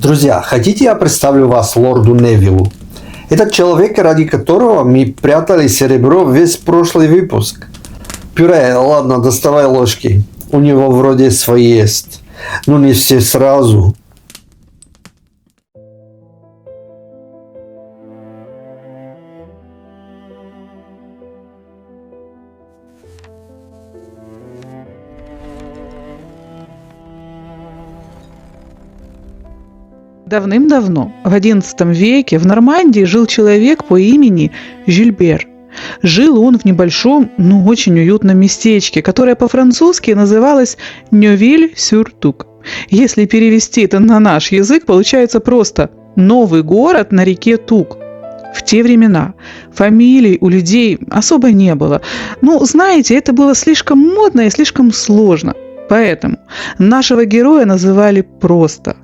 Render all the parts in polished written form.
Друзья, хотите я представлю вас лорду Невиллу? Это человек, ради которого мы прятали серебро весь прошлый выпуск. Пюре, ладно, доставай ложки. У него вроде свои есть. Но не все сразу. Давным-давно, в XI веке, в Нормандии жил человек по имени Жильбер. Жил он в небольшом, но очень уютном местечке, которое по-французски называлось Нёвиль-сюр-Тук. Если перевести это на наш язык, получается просто «новый город на реке Тук». В те времена фамилий у людей особо не было. Знаете, это было слишком модно и слишком сложно. Поэтому нашего героя называли просто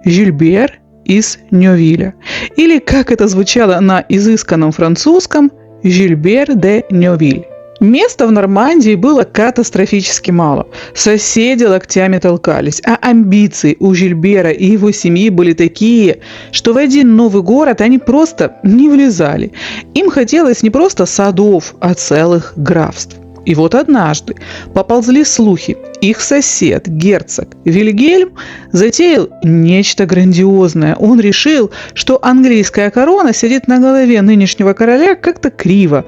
Жильбер из Нёвиля. Или, как это звучало на изысканном французском, Жильбер де Нёвиль. Места в Нормандии было катастрофически мало. Соседи локтями толкались, а амбиции у Жильбера и его семьи были такие, что в один новый город они просто не влезали. Им хотелось не просто садов, а целых графств. И вот однажды поползли слухи. Их сосед, герцог Вильгельм, затеял нечто грандиозное. Он решил, что английская корона сидит на голове нынешнего короля как-то криво.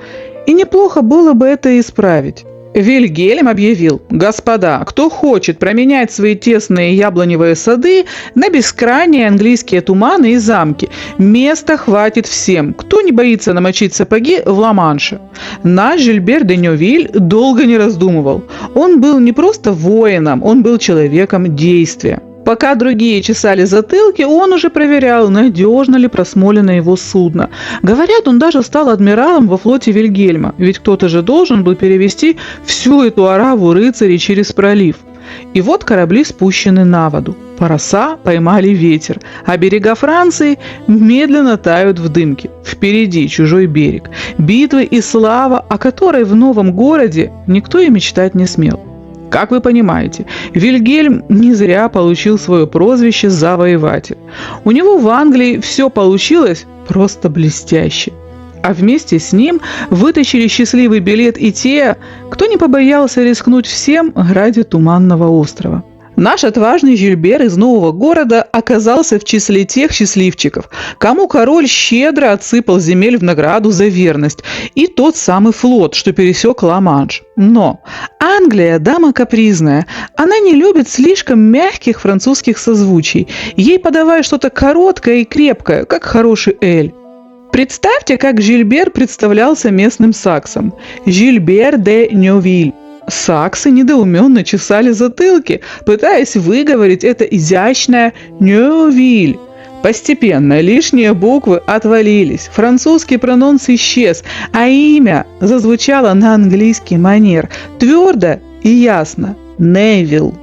И неплохо было бы это исправить. Вильгельм объявил: «Господа, кто хочет променять свои тесные яблоневые сады на бескрайние английские туманы и замки? Места хватит всем, кто не боится намочить сапоги в Ла-Манше». Наш Жильбер де Нёвиль долго не раздумывал. Он был не просто воином, он был человеком действия. Пока другие чесали затылки, он уже проверял, надежно ли просмолено его судно. Говорят, он даже стал адмиралом во флоте Вильгельма, ведь кто-то же должен был перевести всю эту ораву рыцарей через пролив. И вот корабли спущены на воду. Паруса поймали ветер, а берега Франции медленно тают в дымке. Впереди чужой берег, битвы и слава, о которой в новом городе никто и мечтать не смел. Как вы понимаете, Вильгельм не зря получил свое прозвище «завоеватель». У него в Англии все получилось просто блестяще. А вместе с ним вытащили счастливый билет и те, кто не побоялся рискнуть всем ради Туманного острова. Наш отважный Жильбер из нового города оказался в числе тех счастливчиков, кому король щедро отсыпал земель в награду за верность и тот самый флот, что пересек Ла-Манш. Но Англия – дама капризная, она не любит слишком мягких французских созвучий, ей подавай что-то короткое и крепкое, как хороший эль. Представьте, как Жильбер представлялся местным саксом. Жильбер де Нёвиль. Саксы недоуменно чесали затылки, пытаясь выговорить это изящное «Нёвиль». Постепенно лишние буквы отвалились, французский прононс исчез, а имя зазвучало на английский манер, твердо и ясно – Невилл.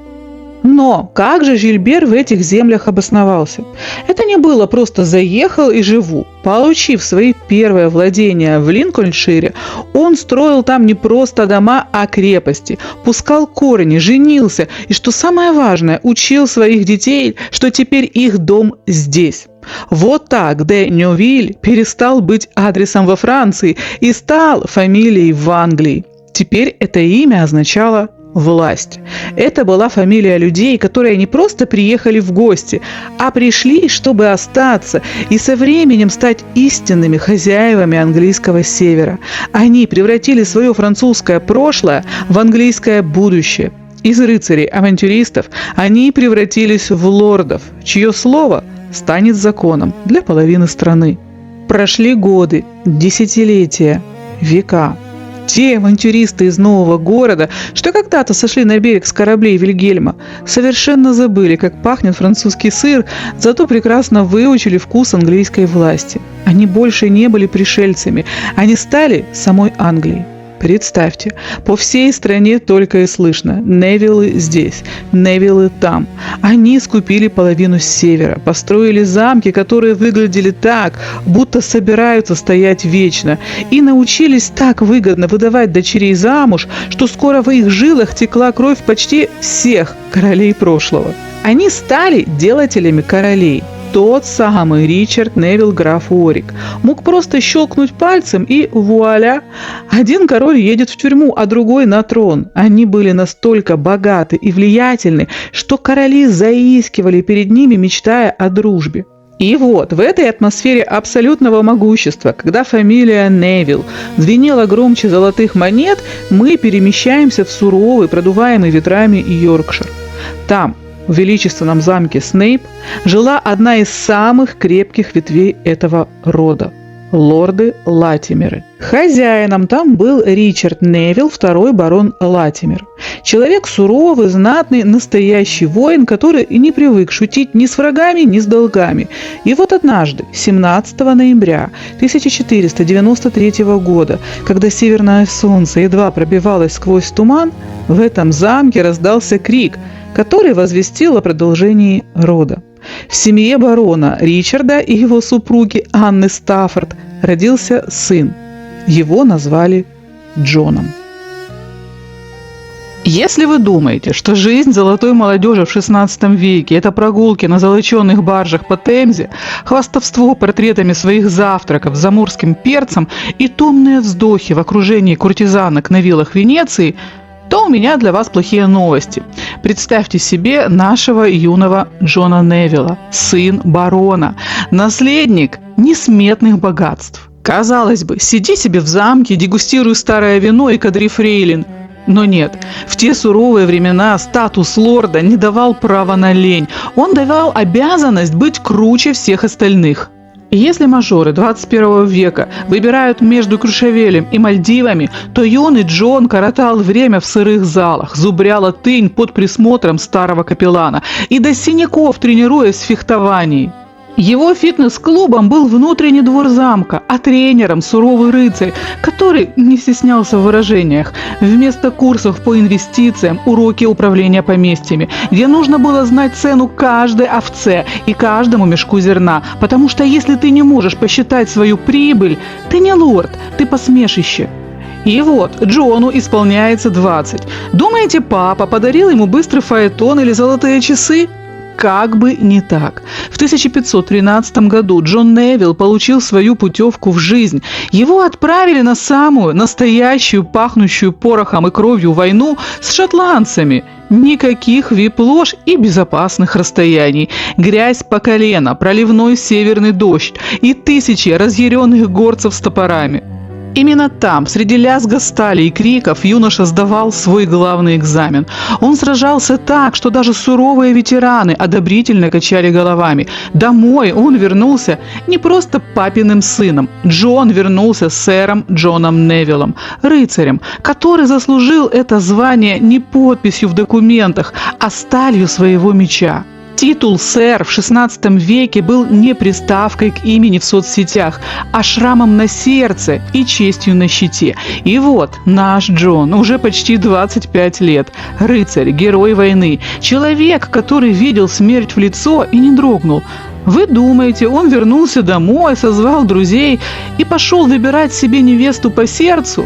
Но как же Жильбер в этих землях обосновался? Это не было просто «заехал и живу». Получив свои первые владения в Линкольншире, он строил там не просто дома, а крепости, пускал корни, женился и, что самое важное, учил своих детей, что теперь их дом здесь. Вот так де Нёвиль перестал быть адресом во Франции и стал фамилией в Англии. Теперь это имя означало власть. Это была фамилия людей, которые не просто приехали в гости, а пришли, чтобы остаться и со временем стать истинными хозяевами английского севера. Они превратили свое французское прошлое в английское будущее. Из рыцарей-авантюристов они превратились в лордов, чье слово станет законом для половины страны. Прошли годы, десятилетия, века. Те авантюристы из нового города, что когда-то сошли на берег с кораблей Вильгельма, совершенно забыли, как пахнет французский сыр, зато прекрасно выучили вкус английской власти. Они больше не были пришельцами, они стали самой Англией. Представьте, по всей стране только и слышно: Невиллы здесь, Невиллы там. Они скупили половину севера, построили замки, которые выглядели так, будто собираются стоять вечно, и научились так выгодно выдавать дочерей замуж, что скоро в их жилах текла кровь почти всех королей прошлого. Они стали делателями королей. Тот самый Ричард Невилл граф Уорик мог просто щелкнуть пальцем и вуаля! Один король едет в тюрьму, а другой на трон. Они были настолько богаты и влиятельны, что короли заискивали перед ними, мечтая о дружбе. И вот, в этой атмосфере абсолютного могущества, когда фамилия Невилл звенела громче золотых монет, мы перемещаемся в суровый, продуваемый ветрами Йоркшир. Там, в величественном замке Снейп, жила одна из самых крепких ветвей этого рода – лорды Латимеры. Хозяином там был Ричард Невилл, второй барон Латимер. Человек суровый, знатный, настоящий воин, который не привык шутить ни с врагами, ни с долгами. И вот однажды, 17 ноября 1493 года, когда северное солнце едва пробивалось сквозь туман, в этом замке раздался крик, который возвестил о продолжении рода. В семье барона Ричарда и его супруги Анны Стаффорд родился сын. Его назвали Джоном. Если вы думаете, что жизнь золотой молодежи в XVI веке – это прогулки на золоченных баржах по Темзе, хвастовство портретами своих завтраков с заморским перцем и томные вздохи в окружении куртизанок на виллах Венеции, то у меня для вас плохие новости. Представьте себе нашего юного Джона Невилла, сын барона, наследник несметных богатств. Казалось бы, сиди себе в замке, дегустируй старое вино и кадри фрейлин. Но нет, в те суровые времена статус лорда не давал права на лень, он давал обязанность быть круче всех остальных. Если мажоры 21 века выбирают между Крушавелем и Мальдивами, то юный Джон коротал время в сырых залах, зубря латынь под присмотром старого капеллана и до синяков тренируясь в фехтовании. Его фитнес-клубом был внутренний двор замка, а тренером суровый рыцарь, который не стеснялся в выражениях. Вместо курсов по инвестициям – уроки управления поместьями, где нужно было знать цену каждой овце и каждому мешку зерна, потому что если ты не можешь посчитать свою прибыль, ты не лорд, ты посмешище. И вот, Джону исполняется 20. Думаете, папа подарил ему быстрый фаэтон или золотые часы? Как бы не так. В 1513 году Джон Невилл получил свою путевку в жизнь. Его отправили на самую настоящую, пахнущую порохом и кровью войну с шотландцами. Никаких вип-лож и безопасных расстояний. Грязь по колено, проливной северный дождь и тысячи разъяренных горцев с топорами. Именно там, среди лязга стали и криков, юноша сдавал свой главный экзамен. Он сражался так, что даже суровые ветераны одобрительно качали головами. Домой он вернулся не просто папиным сыном. Джон вернулся сэром Джоном Невиллом, рыцарем, который заслужил это звание не подписью в документах, а сталью своего меча. Титул «сэр» в XVI веке был не приставкой к имени в соцсетях, а шрамом на сердце и честью на щите. И вот наш Джон, уже почти 25 лет, рыцарь, герой войны, человек, который видел смерть в лицо и не дрогнул. Вы думаете, он вернулся домой, созвал друзей и пошел выбирать себе невесту по сердцу?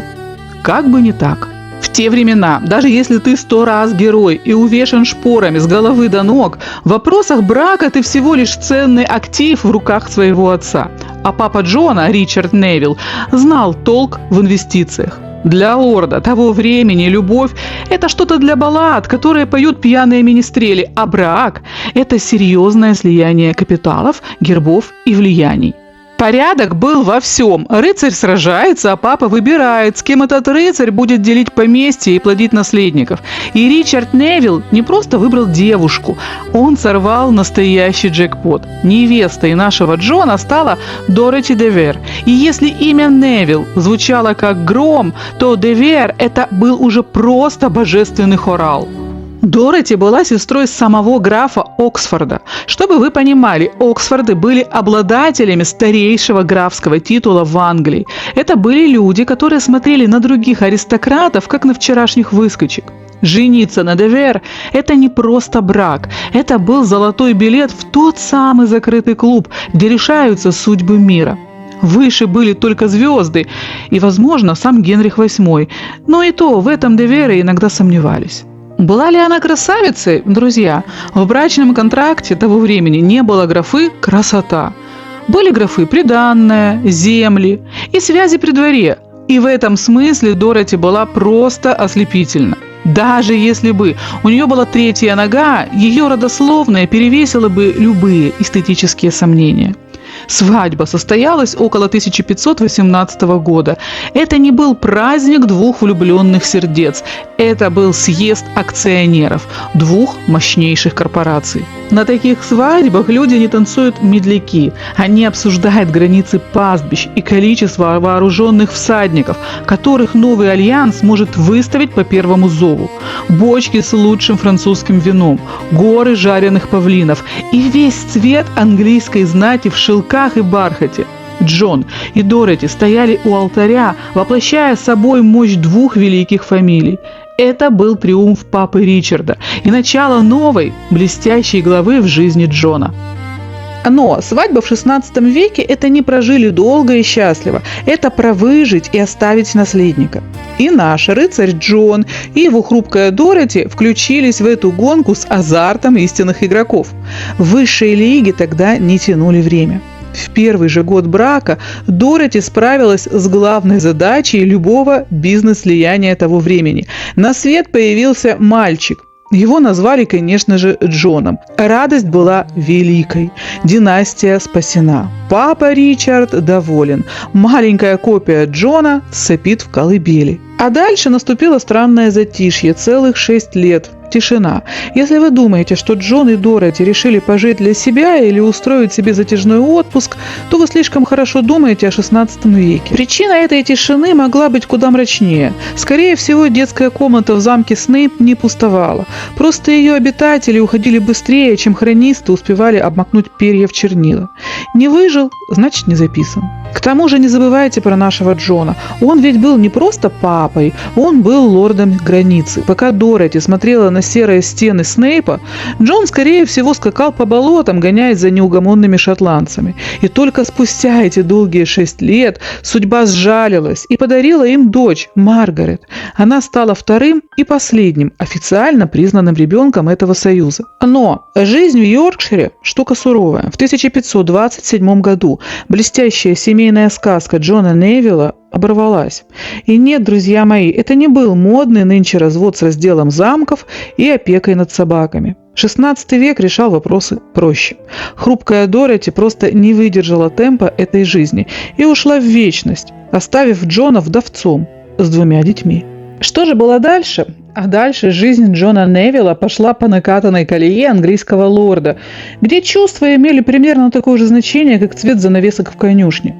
Как бы не так. В те времена, даже если ты 100 раз герой и увешан шпорами с головы до ног, в вопросах брака ты всего лишь ценный актив в руках своего отца. А папа Джона, Ричард Невилл, знал толк в инвестициях. Для лорда того времени любовь – это что-то для баллад, которые поют пьяные министрели, а брак – это серьезное слияние капиталов, гербов и влияний. Порядок был во всем. Рыцарь сражается, а папа выбирает, с кем этот рыцарь будет делить поместье и плодить наследников. И Ричард Невилл не просто выбрал девушку, он сорвал настоящий джекпот. Невестой нашего Джона стала Дороти де Вер. И если имя Невилл звучало как гром, то де Вер – это был уже просто божественный хорал. Дороти была сестрой самого графа Оксфорда. Чтобы вы понимали, Оксфорды были обладателями старейшего графского титула в Англии. Это были люди, которые смотрели на других аристократов, как на вчерашних выскочек. Жениться на де Вер – это не просто брак, это был золотой билет в тот самый закрытый клуб, где решаются судьбы мира. Выше были только звезды и, возможно, сам Генрих VIII, но и то в этом де Веры иногда сомневались. Была ли она красавицей? Друзья, в брачном контракте того времени не было графы «красота». Были графы «приданное», «земли» и «связи при дворе». И в этом смысле Дороти была просто ослепительна. Даже если бы у нее была третья нога, ее родословная перевесила бы любые эстетические сомнения. Свадьба состоялась около 1518 года. Это не был праздник двух влюбленных сердец. Это был съезд акционеров двух мощнейших корпораций. На таких свадьбах люди не танцуют медляки. Они обсуждают границы пастбищ и количество вооруженных всадников, которых новый альянс может выставить по первому зову. Бочки с лучшим французским вином, горы жареных павлинов и весь цвет английской знати в шелках и бархате. Джон и Дороти стояли у алтаря, воплощая собой мощь двух великих фамилий. Это был триумф папы Ричарда и начало новой, блестящей главы в жизни Джона. Но свадьба в XVI веке – это не прожили долго и счастливо, это про выжить и оставить наследника. И наш рыцарь Джон и его хрупкая Дороти включились в эту гонку с азартом истинных игроков. Высшие лиги тогда не тянули время. В первый же год брака Дороти справилась с главной задачей любого бизнес-слияния того времени. На свет появился мальчик. Его назвали, конечно же, Джоном. Радость была великой. Династия спасена. Папа Ричард доволен. Маленькая копия Джона сопит в колыбели. А дальше наступило странное затишье. Целых 6 лет. Тишина. Если вы думаете, что Джон и Дороти решили пожить для себя или устроить себе затяжной отпуск, то вы слишком хорошо думаете о XVI веке. Причина этой тишины могла быть куда мрачнее. Скорее всего, детская комната в замке Снейп не пустовала. Просто ее обитатели уходили быстрее, чем хронисты успевали обмакнуть перья в чернила. Не выжил, значит не записан. К тому же не забывайте про нашего Джона. Он ведь был не просто папой, он был лордом границы. Пока Дороти смотрела на серые стены Снейпа, Джон, скорее всего, скакал по болотам, гоняясь за неугомонными шотландцами. И только спустя эти долгие 6 лет судьба сжалилась и подарила им дочь Маргарет. Она стала вторым и последним официально признанным ребенком этого союза. Но жизнь в Йоркшире – штука суровая. В 1527 году блестящая семейная сказка Джона Невилла оборвалась. И нет, друзья мои, это не был модный нынче развод с разделом замков и опекой над собаками. XVI век решал вопросы проще. Хрупкая Дороти просто не выдержала темпа этой жизни и ушла в вечность, оставив Джона вдовцом с 2 детьми. Что же было дальше? А дальше жизнь Джона Невилла пошла по накатанной колее английского лорда, где чувства имели примерно такое же значение, как цвет занавесок в конюшне.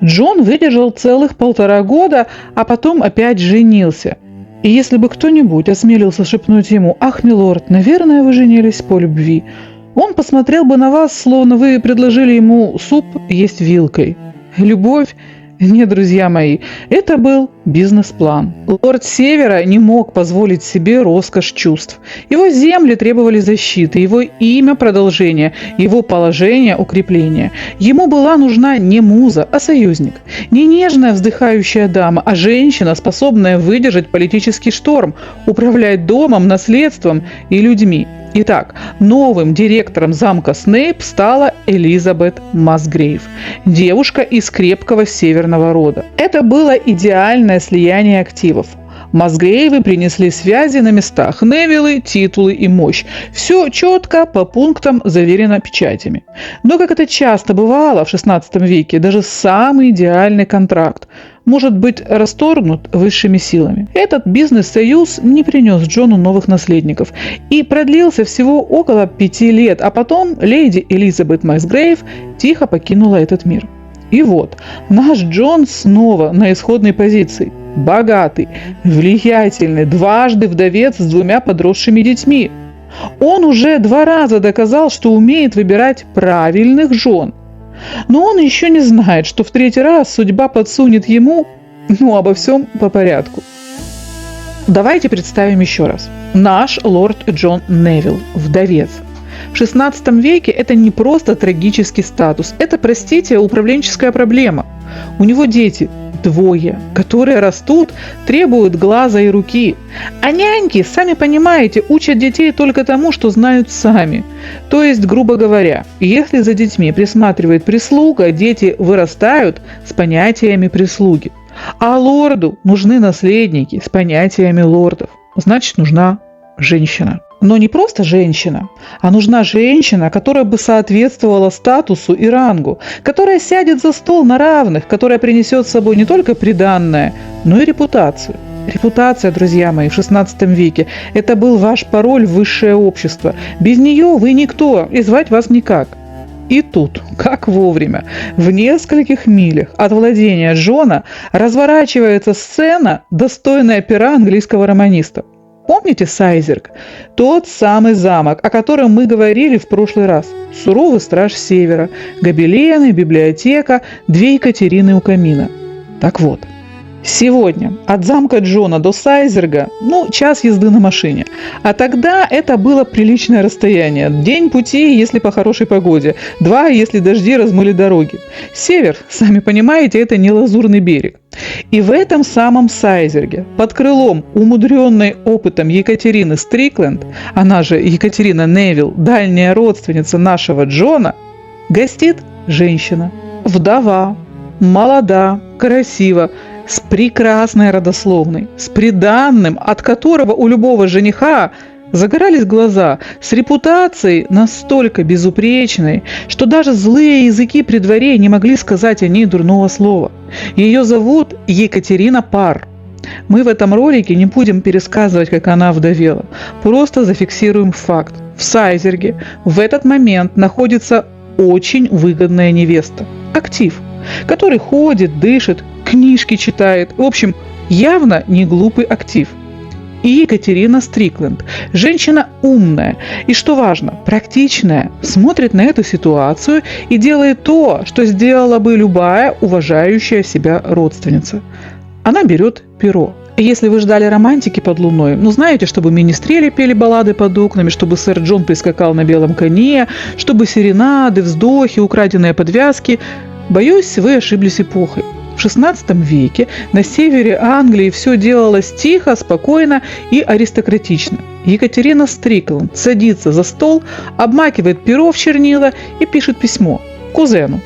Джон выдержал целых 1,5 года, а потом опять женился. И если бы кто-нибудь осмелился шепнуть ему: «Ах, милорд, наверное, вы женились по любви», он посмотрел бы на вас, словно вы предложили ему суп есть вилкой. Любовь? Нет, друзья мои, это был бизнес-план. Лорд Севера не мог позволить себе роскошь чувств. Его земли требовали защиты, его имя – продолжения, его положение – укрепления. Ему была нужна не муза, а союзник. Не нежная вздыхающая дама, а женщина, способная выдержать политический шторм, управлять домом, наследством и людьми. Итак, новым директором замка Снейп стала Элизабет Масгрейв, девушка из крепкого северного рода. Это было идеальное слияние активов. Масгрейвы принесли связи на местах, Невиллы, титулы и мощь. Все четко, по пунктам, заверено печатями. Но, как это часто бывало в XVI веке, даже самый идеальный контракт может быть расторгнут высшими силами. Этот бизнес-союз не принес Джону новых наследников и продлился всего около 5 лет, а потом леди Элизабет Масгрейв тихо покинула этот мир. И вот, наш Джон снова на исходной позиции. Богатый, влиятельный, дважды вдовец с 2 подросшими детьми. Он уже 2 раза доказал, что умеет выбирать правильных жен. Но он еще не знает, что в 3-й раз судьба подсунет ему, обо всем по порядку. Давайте представим еще раз. Наш лорд Джон Невилл, вдовец. В XVI веке это не просто трагический статус, это, простите, управленческая проблема. У него дети, двое, которые растут, требуют глаза и руки. А няньки, сами понимаете, учат детей только тому, что знают сами. То есть, грубо говоря, если за детьми присматривает прислуга, дети вырастают с понятиями прислуги. А лорду нужны наследники с понятиями лордов. Значит, нужна женщина. Но не просто женщина, а нужна женщина, которая бы соответствовала статусу и рангу, которая сядет за стол на равных, которая принесет с собой не только приданное, но и репутацию. Репутация, друзья мои, в 16 веке – это был ваш пароль в высшее общество. Без нее вы никто, и звать вас никак. И тут, как вовремя, в нескольких милях от владения Джона разворачивается сцена, достойная пера английского романиста. Помните Сайзерг? Тот самый замок, о котором мы говорили в прошлый раз. Суровый страж севера, гобелены, библиотека, 2 Екатерины у камина. Так вот, сегодня от замка Джона до Сайзерга, час езды на машине. А тогда это было приличное расстояние. День пути, если по хорошей погоде. 2, если дожди размыли дороги. Север, сами понимаете, это не Лазурный берег. И в этом самом Сайзерге, под крылом умудренной опытом Екатерины Стрикленд, она же Екатерина Невилл, дальняя родственница нашего Джона, гостит женщина. Вдова, молода, красива, с прекрасной родословной, с приданным, от которого у любого жениха загорались глаза, с репутацией настолько безупречной, что даже злые языки при дворе не могли сказать о ней дурного слова. Ее зовут Екатерина Парр. Мы в этом ролике не будем пересказывать, как она вдовела. Просто зафиксируем факт. В Сайзерге в этот момент находится очень выгодная невеста. Актив, который ходит, дышит, книжки читает. В общем, явно не глупый актив. И Екатерина Стрикленд. Женщина умная и, что важно, практичная, смотрит на эту ситуацию и делает то, что сделала бы любая уважающая себя родственница. Она берет перо. Если вы ждали романтики под луной, знаете, чтобы министрели пели баллады под окнами, чтобы сэр Джон прискакал на белом коне, чтобы серенады, вздохи, украденные подвязки, боюсь, вы ошиблись эпохой. В XVI веке на севере Англии все делалось тихо, спокойно и аристократично. Екатерина Стрикленд садится за стол, обмакивает перо в чернила и пишет письмо кузену.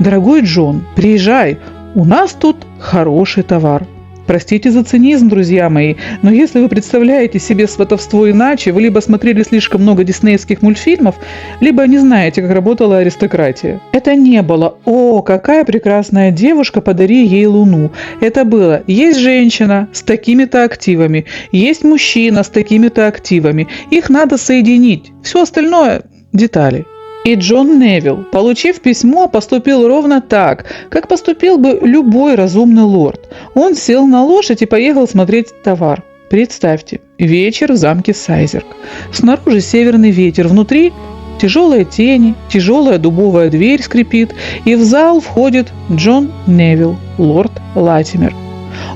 «Дорогой Джон, приезжай, у нас тут хороший товар». Простите за цинизм, друзья мои, но если вы представляете себе сватовство иначе, вы либо смотрели слишком много диснеевских мультфильмов, либо не знаете, как работала аристократия. Это не было «О, какая прекрасная девушка, подари ей луну». Это было «Есть женщина с такими-то активами, есть мужчина с такими-то активами, их надо соединить, все остальное – детали». И Джон Невилл, получив письмо, поступил ровно так, как поступил бы любой разумный лорд. Он сел на лошадь и поехал смотреть товар. Представьте, вечер в замке Сайзерг. Снаружи северный ветер, внутри тяжелые тени, тяжелая дубовая дверь скрипит, и в зал входит Джон Невилл, лорд Латимер.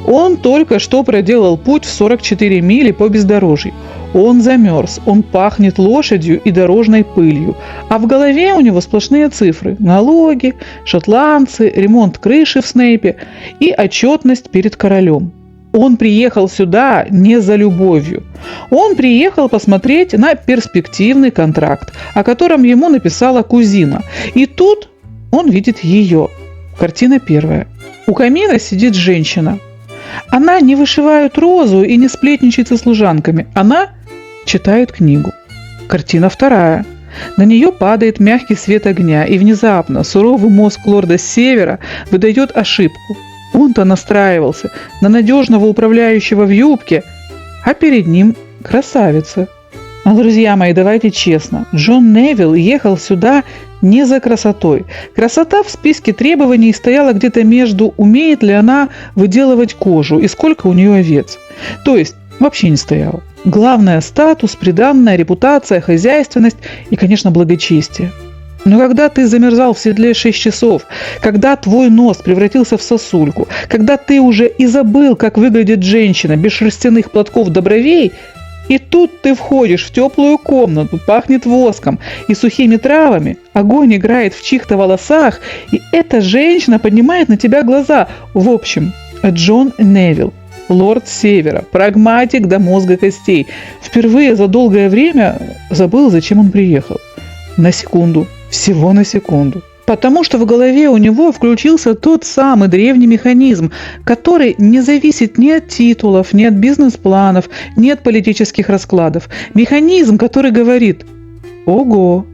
Он только что проделал путь в 44 мили по бездорожью. Он замерз, он пахнет лошадью и дорожной пылью, а в голове у него сплошные цифры – налоги, шотландцы, ремонт крыши в Снейпе и отчетность перед королем. Он приехал сюда не за любовью. Он приехал посмотреть на перспективный контракт, о котором ему написала кузина. И тут он видит ее. Картина первая. У камина сидит женщина. Она не вышивает розу и не сплетничает со служанками. Она читает книгу. Картина вторая. На нее падает мягкий свет огня, и внезапно суровый мозг лорда с севера выдает ошибку. Он-то настраивался на надежного управляющего в юбке, а перед ним красавица. Но, друзья мои, давайте честно, Джон Невилл ехал сюда не за красотой. Красота в списке требований стояла где-то между умеет ли она выделывать кожу и сколько у нее овец. То есть вообще не стояла. Главное – статус, приданная, репутация, хозяйственность и, конечно, благочестие. Но когда ты замерзал в седле 6 часов, когда твой нос превратился в сосульку, когда ты уже и забыл, как выглядит женщина без шерстяных платков до бровей, И тут ты входишь в теплую комнату, пахнет воском и сухими травами, огонь играет в чьих-то волосах, и эта женщина поднимает на тебя глаза. В общем, Джон Невилл, лорд Севера, прагматик до мозга костей, впервые за долгое время забыл, зачем он приехал. На секунду, всего на секунду. Потому что в голове у него включился тот самый древний механизм, который не зависит ни от титулов, ни от бизнес-планов, ни от политических раскладов. Механизм, который говорит «Ого!».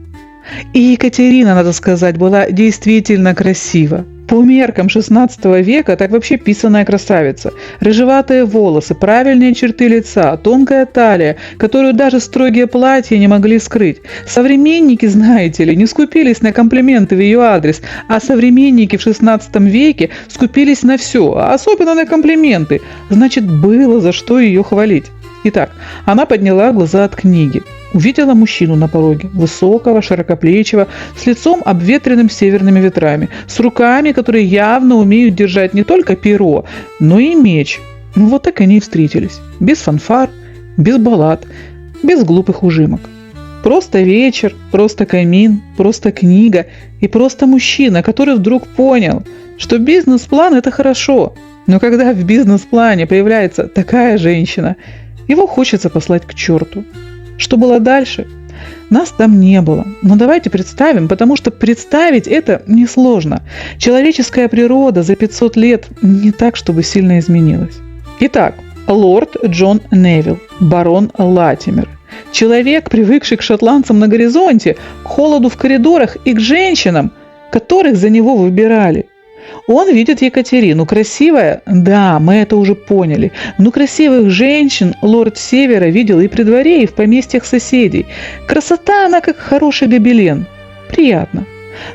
И Екатерина, надо сказать, была действительно красива. По меркам XVI века так вообще писаная красавица. Рыжеватые волосы, правильные черты лица, тонкая талия, которую даже строгие платья не могли скрыть. Современники, знаете ли, не скупились на комплименты в ее адрес, а современники в XVI веке скупились на все, особенно на комплименты. Значит, было за что ее хвалить. Итак, она подняла глаза от книги. Увидела мужчину на пороге, высокого, широкоплечего, с лицом обветренным северными ветрами, с руками, которые явно умеют держать не только перо, но и меч. Ну вот так они и встретились. Без фанфар, без баллад, без глупых ужимок. Просто вечер, просто камин, просто книга и просто мужчина, который вдруг понял, что бизнес-план – это хорошо, но когда в бизнес-плане появляется такая женщина, его хочется послать к черту. Что было дальше? Нас там не было. Но давайте представим, потому что представить это несложно. Человеческая природа за 500 лет не так, чтобы сильно изменилась. Итак, лорд Джон Невилл, барон Латимер. Человек, привыкший к шотландцам на горизонте, к холоду в коридорах и к женщинам, которых за него выбирали. Он видит Екатерину. Красивая? Да, мы это уже поняли. Но красивых женщин лорд Севера видел и при дворе, и в поместьях соседей. Красота она как хороший гобелен. Приятно.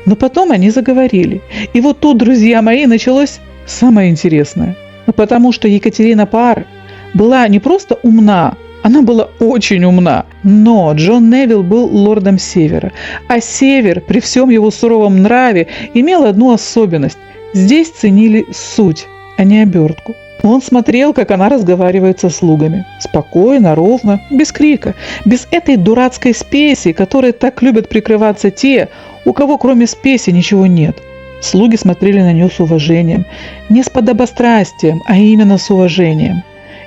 Но потом они заговорили. И вот тут, друзья мои, началось самое интересное. Потому что Екатерина Парр была не просто умна, она была очень умна. Но Джон Невилл был лордом Севера. А Север, при всем его суровом нраве, имел одну особенность. Здесь ценили суть, а не обертку. Он смотрел, как она разговаривает со слугами. Спокойно, ровно, без крика, без этой дурацкой спеси, которой так любят прикрываться те, у кого кроме спеси ничего нет. Слуги смотрели на нее с уважением. Не с подобострастием, а именно с уважением.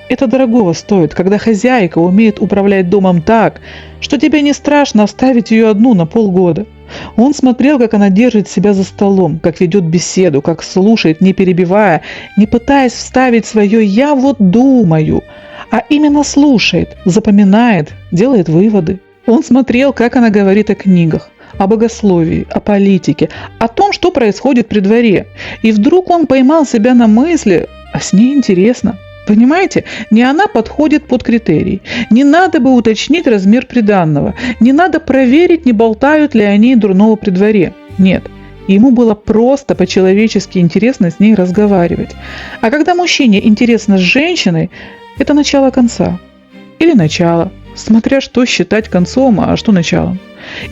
Это дорогого стоит, когда хозяйка умеет управлять домом так, что тебе не страшно оставить ее одну на полгода. Он смотрел, как она держит себя за столом, как ведет беседу, как слушает, не перебивая, не пытаясь вставить свое «я вот думаю», а именно слушает, запоминает, делает выводы. Он смотрел, как она говорит о книгах, о богословии, о политике, о том, что происходит при дворе. И вдруг он поймал себя на мысли, а с ней интересно. Понимаете, не она подходит под критерий. Не надо бы уточнить размер приданного. Не надо проверить, не болтают ли они дурного при дворе. Нет, ему было просто по-человечески интересно с ней разговаривать. А когда мужчине интересно с женщиной, это начало конца. Или начало, смотря что считать концом, а что началом.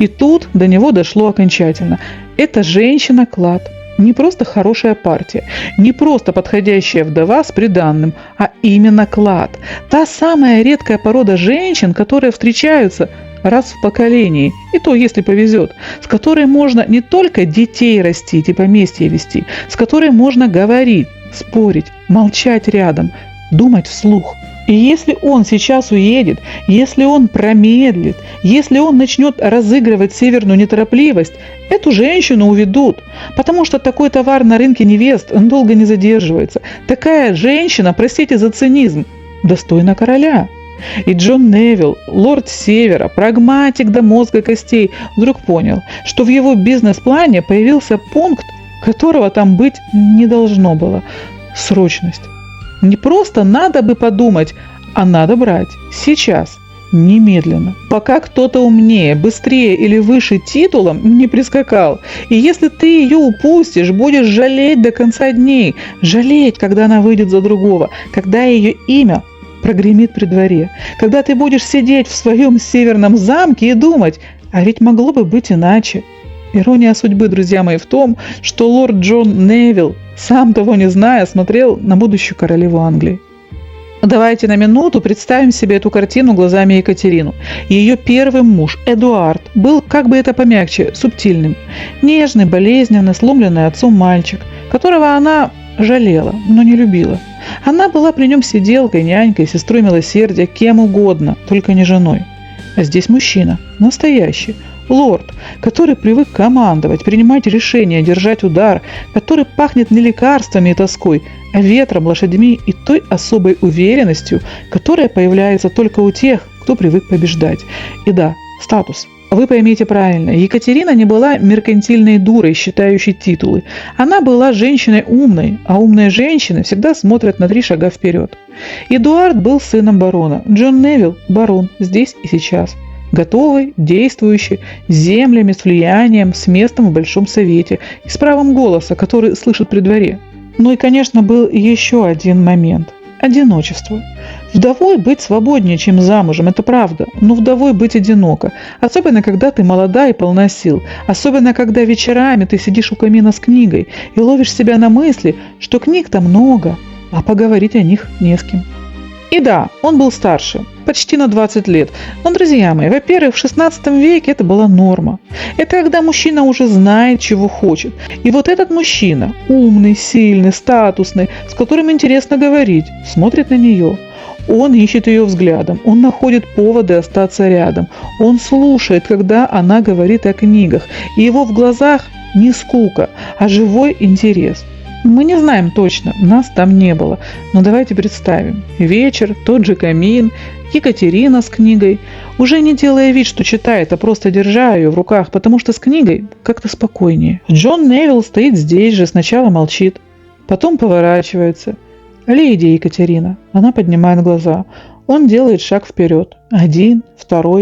И тут до него дошло окончательно. Эта женщина клад. Не просто хорошая партия, не просто подходящая вдова с приданным, а именно клад. Та самая редкая порода женщин, которые встречаются раз в поколении, и то, если повезет, с которой можно не только детей растить и поместье вести, с которой можно говорить, спорить, молчать рядом, думать вслух. И если он сейчас уедет, если он промедлит, если он начнет разыгрывать северную неторопливость, эту женщину уведут, потому что такой товар на рынке невест долго не задерживается. Такая женщина, простите за цинизм, достойна короля. И Джон Невилл, лорд Севера, прагматик до мозга костей, вдруг понял, что в его бизнес-плане появился пункт, которого там быть не должно было – срочность. Не просто надо бы подумать, а надо брать. Сейчас. Немедленно. Пока кто-то умнее, быстрее или выше титулом не прискакал. И если ты ее упустишь, будешь жалеть до конца дней. Жалеть, когда она выйдет за другого. Когда ее имя прогремит при дворе. Когда ты будешь сидеть в своем северном замке и думать, а ведь могло бы быть иначе. Ирония судьбы, друзья мои, в том, что лорд Джон Невилл, сам того не зная, смотрел на будущую королеву Англии. Давайте на минуту представим себе эту картину глазами Екатерину. Ее первый муж, Эдуард, был, как бы это помягче, субтильным. Нежный, болезненный, сломленный отцом мальчик, которого она жалела, но не любила. Она была при нем сиделкой, нянькой, сестрой милосердия, кем угодно, только не женой. А здесь мужчина, настоящий, лорд, который привык командовать, принимать решения, держать удар, который пахнет не лекарствами и тоской, а ветром, лошадьми и той особой уверенностью, которая появляется только у тех, кто привык побеждать. И да, статус. Вы поймите правильно, Екатерина не была меркантильной дурой, считающей титулы. Она была женщиной умной, а умные женщины всегда смотрят на 3 шага вперед. Эдуард был сыном барона, Джон Невилл – барон, здесь и сейчас. Готовый, действующий, с землями, с влиянием, с местом в Большом Совете и с правом голоса, который слышит при дворе. Ну и, конечно, был еще один момент – одиночество. Вдовой быть свободнее, чем замужем, это правда, но вдовой быть одиноко, особенно когда ты молода и полна сил, особенно когда вечерами ты сидишь у камина с книгой и ловишь себя на мысли, что книг-то много, а поговорить о них не с кем. И да, он был старше, почти на 20 лет. Но, друзья мои, во-первых, в 16 веке это была норма. Это когда мужчина уже знает, чего хочет. И вот этот мужчина, умный, сильный, статусный, с которым интересно говорить, смотрит на нее. Он ищет ее взглядом, он находит поводы остаться рядом. Он слушает, когда она говорит о книгах. И его в глазах не скука, а живой интерес. Мы не знаем точно, нас там не было, но давайте представим. Вечер, тот же камин, Екатерина с книгой, уже не делая вид, что читает, а просто держа ее в руках, потому что с книгой как-то спокойнее. Джон Невилл стоит здесь же, сначала молчит, потом поворачивается. «Леди Екатерина», она поднимает глаза, он делает шаг вперед, 1, 2,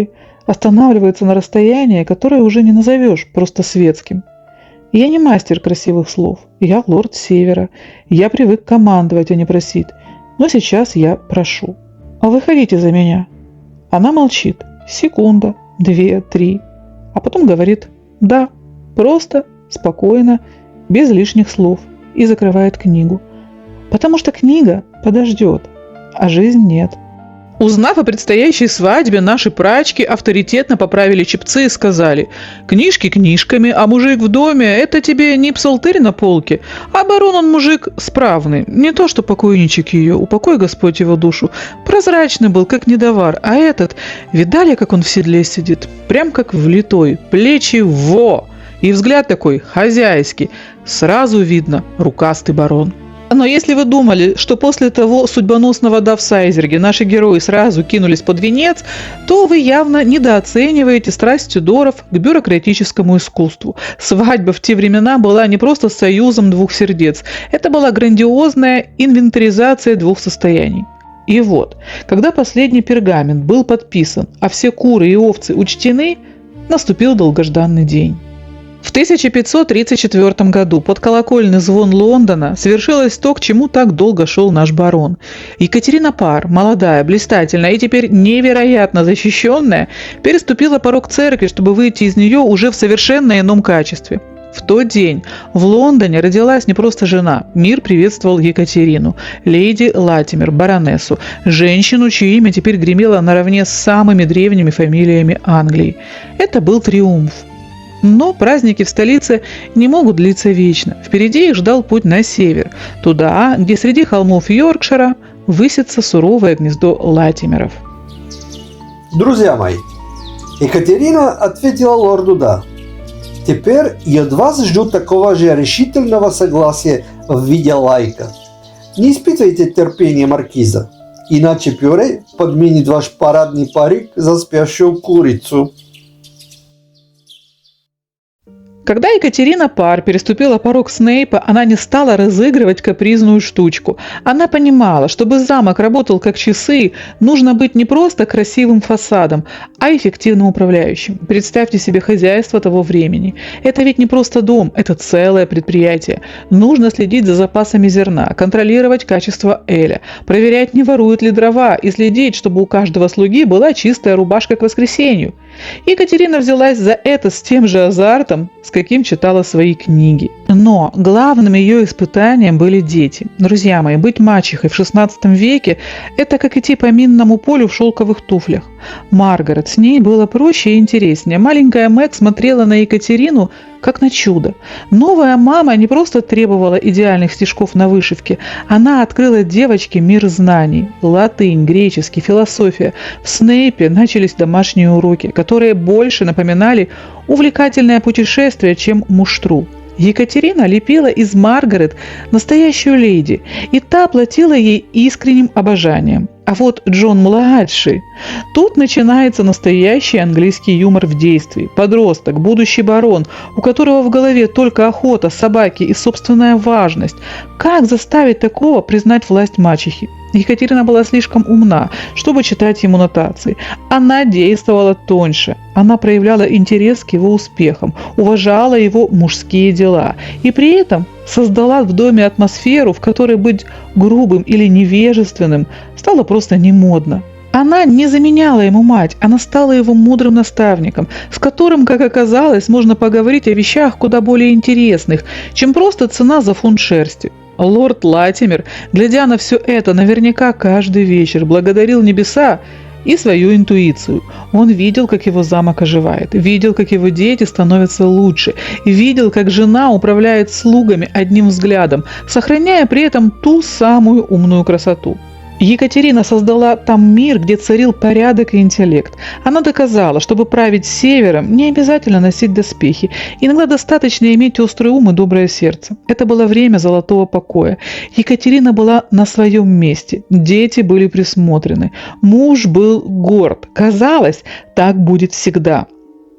останавливается на расстоянии, которое уже не назовешь просто светским. Я не мастер красивых слов, я лорд Севера, я привык командовать, а не просить, но сейчас я прошу. А вы ходите за меня. Она молчит, секунда, 2, 3, а потом говорит «да», просто, спокойно, без лишних слов и закрывает книгу. Потому что книга подождет, а жизнь нет. Узнав о предстоящей свадьбе, наши прачки авторитетно поправили чепцы и сказали: «Книжки книжками, а мужик в доме – это тебе не псалтырь на полке, а барон он мужик справный, не то что покойничек ее, упокой Господь его душу, прозрачный был, как недовар, а этот, видали, как он в седле сидит, прям как влитой, плечи во, и взгляд такой хозяйский, сразу видно – рукастый барон». Но если вы думали, что после того судьбоносного дафсайзерги наши герои сразу кинулись под венец, то вы явно недооцениваете страсть Тюдоров к бюрократическому искусству. Свадьба в те времена была не просто союзом 2 сердец, это была грандиозная инвентаризация 2 состояний. И вот, когда последний пергамент был подписан, а все куры и овцы учтены, наступил долгожданный день. В 1534 году под колокольный звон Лондона свершилось то, к чему так долго шел наш барон. Екатерина Парр, молодая, блистательная и теперь невероятно защищенная, переступила порог церкви, чтобы выйти из нее уже в совершенно ином качестве. В тот день в Лондоне родилась не просто жена, мир приветствовал Екатерину, леди Латимер, баронессу, женщину, чье имя теперь гремело наравне с самыми древними фамилиями Англии. Это был триумф. Но праздники в столице не могут длиться вечно. Впереди их ждал путь на север, туда, где среди холмов Йоркшира высится суровое гнездо Латимеров. Друзья мои, Екатерина ответила лорду «да». Теперь и от вас ждут такого же решительного согласия в виде лайка. Не испытывайте терпения маркиза, иначе пюре подменит ваш парадный парик за спящую курицу. Когда Екатерина Парр переступила порог Снейпа, она не стала разыгрывать капризную штучку. Она понимала, чтобы замок работал как часы, нужно быть не просто красивым фасадом, а эффективным управляющим. Представьте себе хозяйство того времени. Это ведь не просто дом, это целое предприятие. Нужно следить за запасами зерна, контролировать качество эля, проверять, не воруют ли дрова, и следить, чтобы у каждого слуги была чистая рубашка к воскресенью. Екатерина взялась за это с тем же азартом, с каким читала свои книги. Но главным ее испытанием были дети. Друзья мои, быть мачехой в XVI веке – это как идти по минному полю в шелковых туфлях. Маргарет, с ней было проще и интереснее. Маленькая Мэг смотрела на Екатерину как на чудо. Новая мама не просто требовала идеальных стишков на вышивке, она открыла девочке мир знаний. Латынь, греческий, философия. В Снейпе начались домашние уроки, которые больше напоминали увлекательное путешествие, чем муштру. Екатерина лепила из Маргарет настоящую леди, и та платила ей искренним обожанием. А вот Джон-младший. Тут начинается настоящий английский юмор в действии. Подросток, будущий барон, у которого в голове только охота, собаки и собственная важность. Как заставить такого признать власть мачехи? Екатерина была слишком умна, чтобы читать ему нотации. Она действовала тоньше. Она проявляла интерес к его успехам, уважала его мужские дела. И при этом создала в доме атмосферу, в которой быть грубым или невежественным стало просто не модно. Она не заменяла ему мать, она стала его мудрым наставником, с которым, как оказалось, можно поговорить о вещах куда более интересных, чем просто цена за фунт шерсти. Лорд Латимер, глядя на все это, наверняка каждый вечер благодарил небеса и свою интуицию. Он видел, как его замок оживает, видел, как его дети становятся лучше, и видел, как жена управляет слугами одним взглядом, сохраняя при этом ту самую умную красоту. Екатерина создала там мир, где царил порядок и интеллект. Она доказала, чтобы править севером, не обязательно носить доспехи. Иногда достаточно иметь острый ум и доброе сердце. Это было время золотого покоя. Екатерина была на своем месте. Дети были присмотрены. Муж был горд. Казалось, так будет всегда.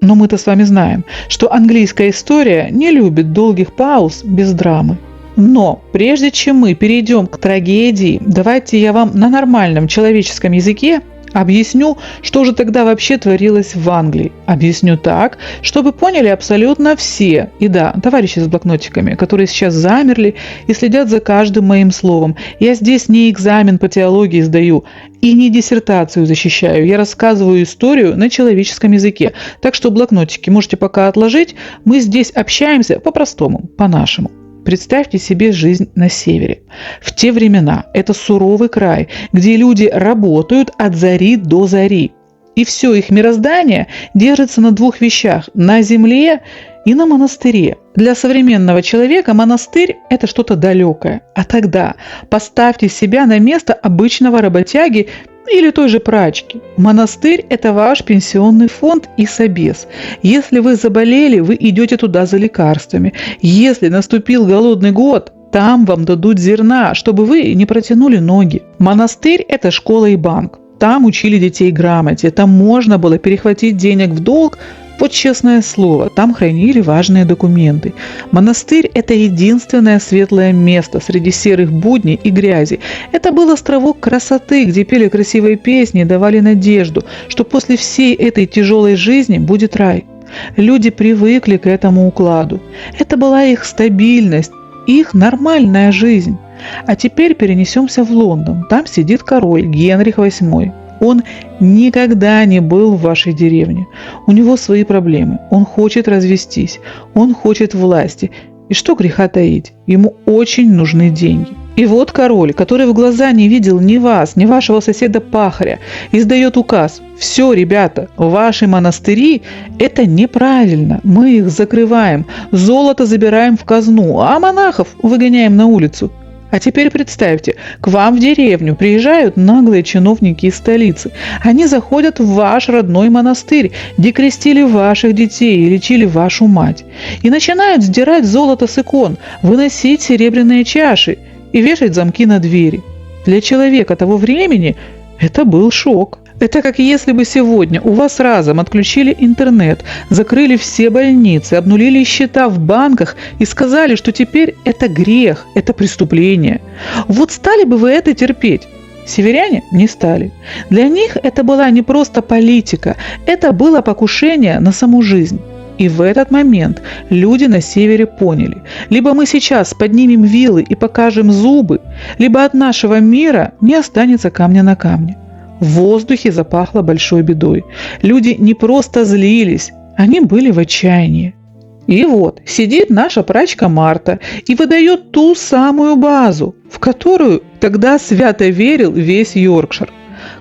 Но мы-то с вами знаем, что английская история не любит долгих пауз без драмы. Но прежде чем мы перейдем к трагедии, давайте я вам на нормальном человеческом языке объясню, что же тогда вообще творилось в Англии. Объясню так, чтобы поняли абсолютно все. И да, товарищи с блокнотиками, которые сейчас замерли и следят за каждым моим словом. Я здесь не экзамен по теологии сдаю и не диссертацию защищаю. Я рассказываю историю на человеческом языке. Так что блокнотики можете пока отложить. Мы здесь общаемся по-простому, по-нашему. Представьте себе жизнь на севере. В те времена это суровый край, где люди работают от зари до зари. И все их мироздание держится на двух вещах – на земле и на монастыре. Для современного человека монастырь – это что-то далекое. А тогда поставьте себя на место обычного работяги или той же прачки. Монастырь – это ваш пенсионный фонд и собес. Если вы заболели, вы идете туда за лекарствами. Если наступил голодный год, там вам дадут зерна, чтобы вы не протянули ноги. Монастырь – это школа и банк. Там учили детей грамоте, там можно было перехватить денег в долг. Вот честное слово, там хранили важные документы. Монастырь – это единственное светлое место среди серых будней и грязи. Это был островок красоты, где пели красивые песни и давали надежду, что после всей этой тяжелой жизни будет рай. Люди привыкли к этому укладу. Это была их стабильность, их нормальная жизнь. А теперь перенесемся в Лондон. Там сидит король Генрих VIII. Он никогда не был в вашей деревне. У него свои проблемы. Он хочет развестись. Он хочет власти. И что греха таить? Ему очень нужны деньги. И вот король, который в глаза не видел ни вас, ни вашего соседа-пахаря, издает указ. Все, ребята, ваши монастыри – это неправильно. Мы их закрываем. Золото забираем в казну, а монахов выгоняем на улицу. А теперь представьте, к вам в деревню приезжают наглые чиновники из столицы. Они заходят в ваш родной монастырь, где крестили ваших детей и лечили вашу мать. И начинают сдирать золото с икон, выносить серебряные чаши и вешать замки на двери. Для человека того времени это был шок. Это как если бы сегодня у вас разом отключили интернет, закрыли все больницы, обнулили счета в банках и сказали, что теперь это грех, это преступление. Вот стали бы вы это терпеть? Северяне не стали. Для них это была не просто политика, это было покушение на саму жизнь. И в этот момент люди на севере поняли, либо мы сейчас поднимем вилы и покажем зубы, либо от нашего мира не останется камня на камне. В воздухе запахло большой бедой. Люди не просто злились, они были в отчаянии. И вот сидит наша прачка Марта и выдает ту самую базу, в которую тогда свято верил весь Йоркшир.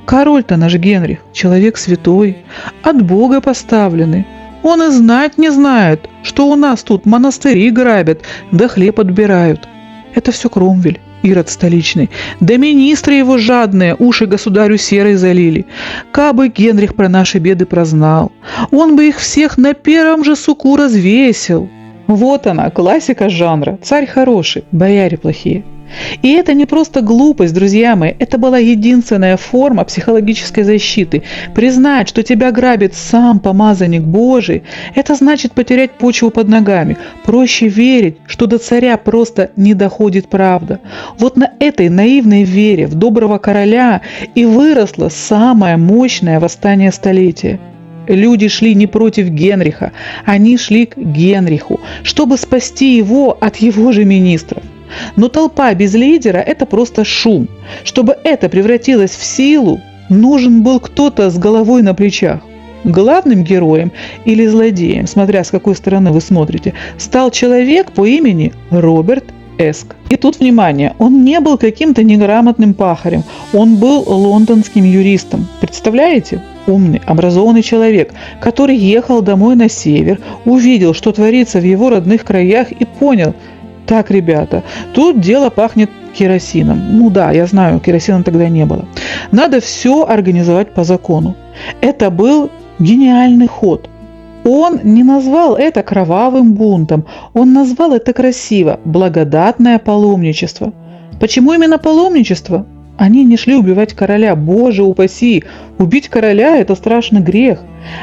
Король-то наш Генрих, человек святой, от Бога поставленный. Он и знать не знает, что у нас тут монастыри грабят, да хлеб отбирают. Это все Кромвель, Ирод столичный, да министры его жадные уши государю серой залили. Кабы Генрих про наши беды прознал, он бы их всех на первом же суку развесил. Вот она, классика жанра, царь хороший, бояре плохие. И это не просто глупость, друзья мои, это была единственная форма психологической защиты. Признать, что тебя грабит сам помазанник Божий, это значит потерять почву под ногами. Проще верить, что до царя просто не доходит правда. Вот на этой наивной вере в доброго короля и выросло самое мощное восстание столетия. Люди шли не против Генриха, они шли к Генриху, чтобы спасти его от его же министров. Но толпа без лидера – это просто шум. Чтобы это превратилось в силу, нужен был кто-то с головой на плечах. Главным героем или злодеем, смотря с какой стороны вы смотрите, стал человек по имени Роберт Эск. И тут, внимание, он не был каким-то неграмотным пахарем, он был лондонским юристом. Представляете? Умный, образованный человек, который ехал домой на север, увидел, что творится в его родных краях и понял – так, ребята, тут дело пахнет керосином. Ну да, я знаю, керосина тогда не было. Надо все организовать по закону. Это был гениальный ход. Он не назвал это кровавым бунтом, он назвал это красиво – благодатное паломничество. Почему именно паломничество? Они не шли убивать короля, боже упаси! Убить короля – это страшный грех.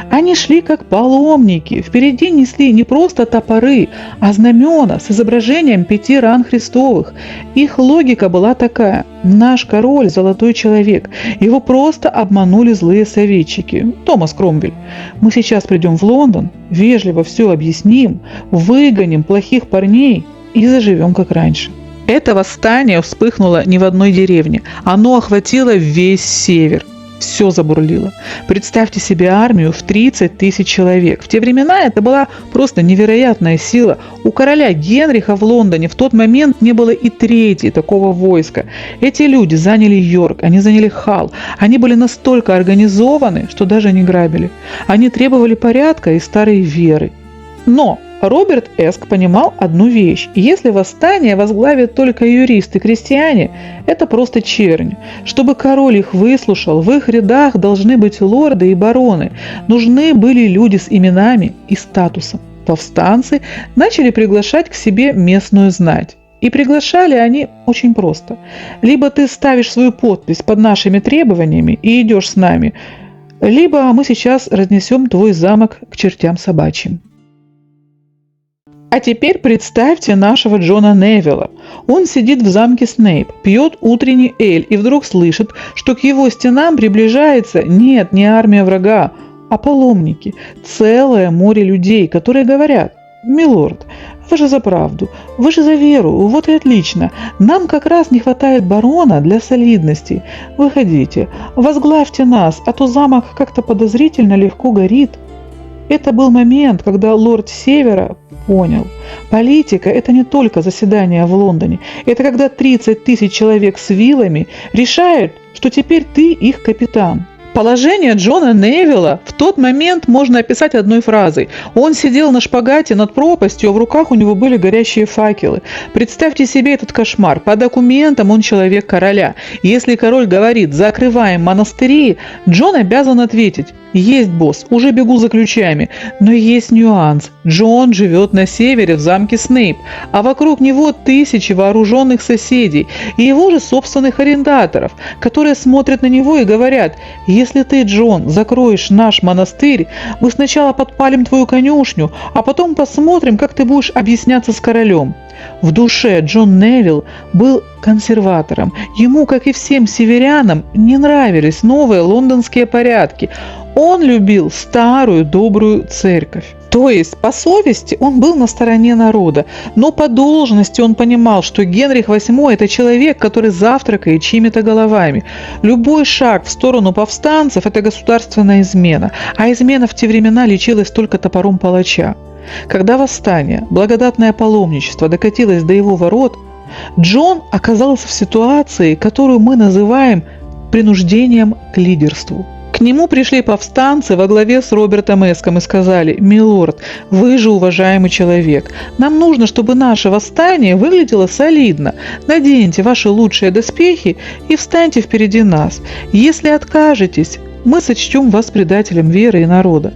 Они шли как паломники, впереди несли не просто топоры, а знамена с изображением 5 ран Христовых. Их логика была такая: наш король – золотой человек, его просто обманули злые советчики. Томас Кромвель. Мы сейчас придем в Лондон, вежливо все объясним, выгоним плохих парней и заживем как раньше. Это восстание вспыхнуло не в одной деревне, оно охватило весь север. Все забурлило. Представьте себе армию в 30 тысяч человек. В те времена это была просто невероятная сила. У короля Генриха в Лондоне в тот момент не было и трети такого войска. Эти люди заняли Йорк, они заняли Халл. Они были настолько организованы, что даже не грабили. Они требовали порядка и старой веры. Но Роберт Эск понимал одну вещь. Если восстание возглавят только юристы и крестьяне, это просто чернь. Чтобы король их выслушал, в их рядах должны быть лорды и бароны. Нужны были люди с именами и статусом. Повстанцы начали приглашать к себе местную знать. И приглашали они очень просто. Либо ты ставишь свою подпись под нашими требованиями и идешь с нами, либо мы сейчас разнесем твой замок к чертям собачьим. А теперь представьте нашего Джона Невилла. Он сидит в замке Снейп, пьет утренний эль и вдруг слышит, что к его стенам приближается не армия врага, а паломники, целое море людей, которые говорят: «Милорд, вы же за правду, вы же за веру, вот и отлично. Нам как раз не хватает барона для солидности. Выходите, возглавьте нас, а то замок как-то подозрительно легко горит». Это был момент, когда лорд Севера понял: политика – это не только заседание в Лондоне, это когда 30 тысяч человек с вилами решают, что теперь ты их капитан. Положение Джона Невилла в тот момент можно описать одной фразой. Он сидел на шпагате над пропастью, а в руках у него были горящие факелы. Представьте себе этот кошмар. По документам он человек короля. Если король говорит «закрываем монастыри», Джон обязан ответить: «Есть, босс, уже бегу за ключами». Но есть нюанс. Джон живет на севере в замке Снейп, а вокруг него тысячи вооруженных соседей и его же собственных арендаторов, которые смотрят на него и говорят: «Если ты, Джон, закроешь наш монастырь, мы сначала подпалим твою конюшню, а потом посмотрим, как ты будешь объясняться с королем». В душе Джон Невилл был консерватором. Ему, как и всем северянам, не нравились новые лондонские порядки. Он любил старую добрую церковь. То есть, по совести он был на стороне народа, но по должности он понимал, что Генрих VIII – это человек, который завтракает чьими-то головами. Любой шаг в сторону повстанцев – это государственная измена, а измена в те времена лечилась только топором палача. Когда восстание, благодатное паломничество докатилось до его ворот, Джон оказался в ситуации, которую мы называем принуждением к лидерству. К нему пришли повстанцы во главе с Робертом Эском и сказали: «Милорд, вы же уважаемый человек. Нам нужно, чтобы наше восстание выглядело солидно. Наденьте ваши лучшие доспехи и встаньте впереди нас. Если откажетесь, мы сочтем вас предателем веры и народа».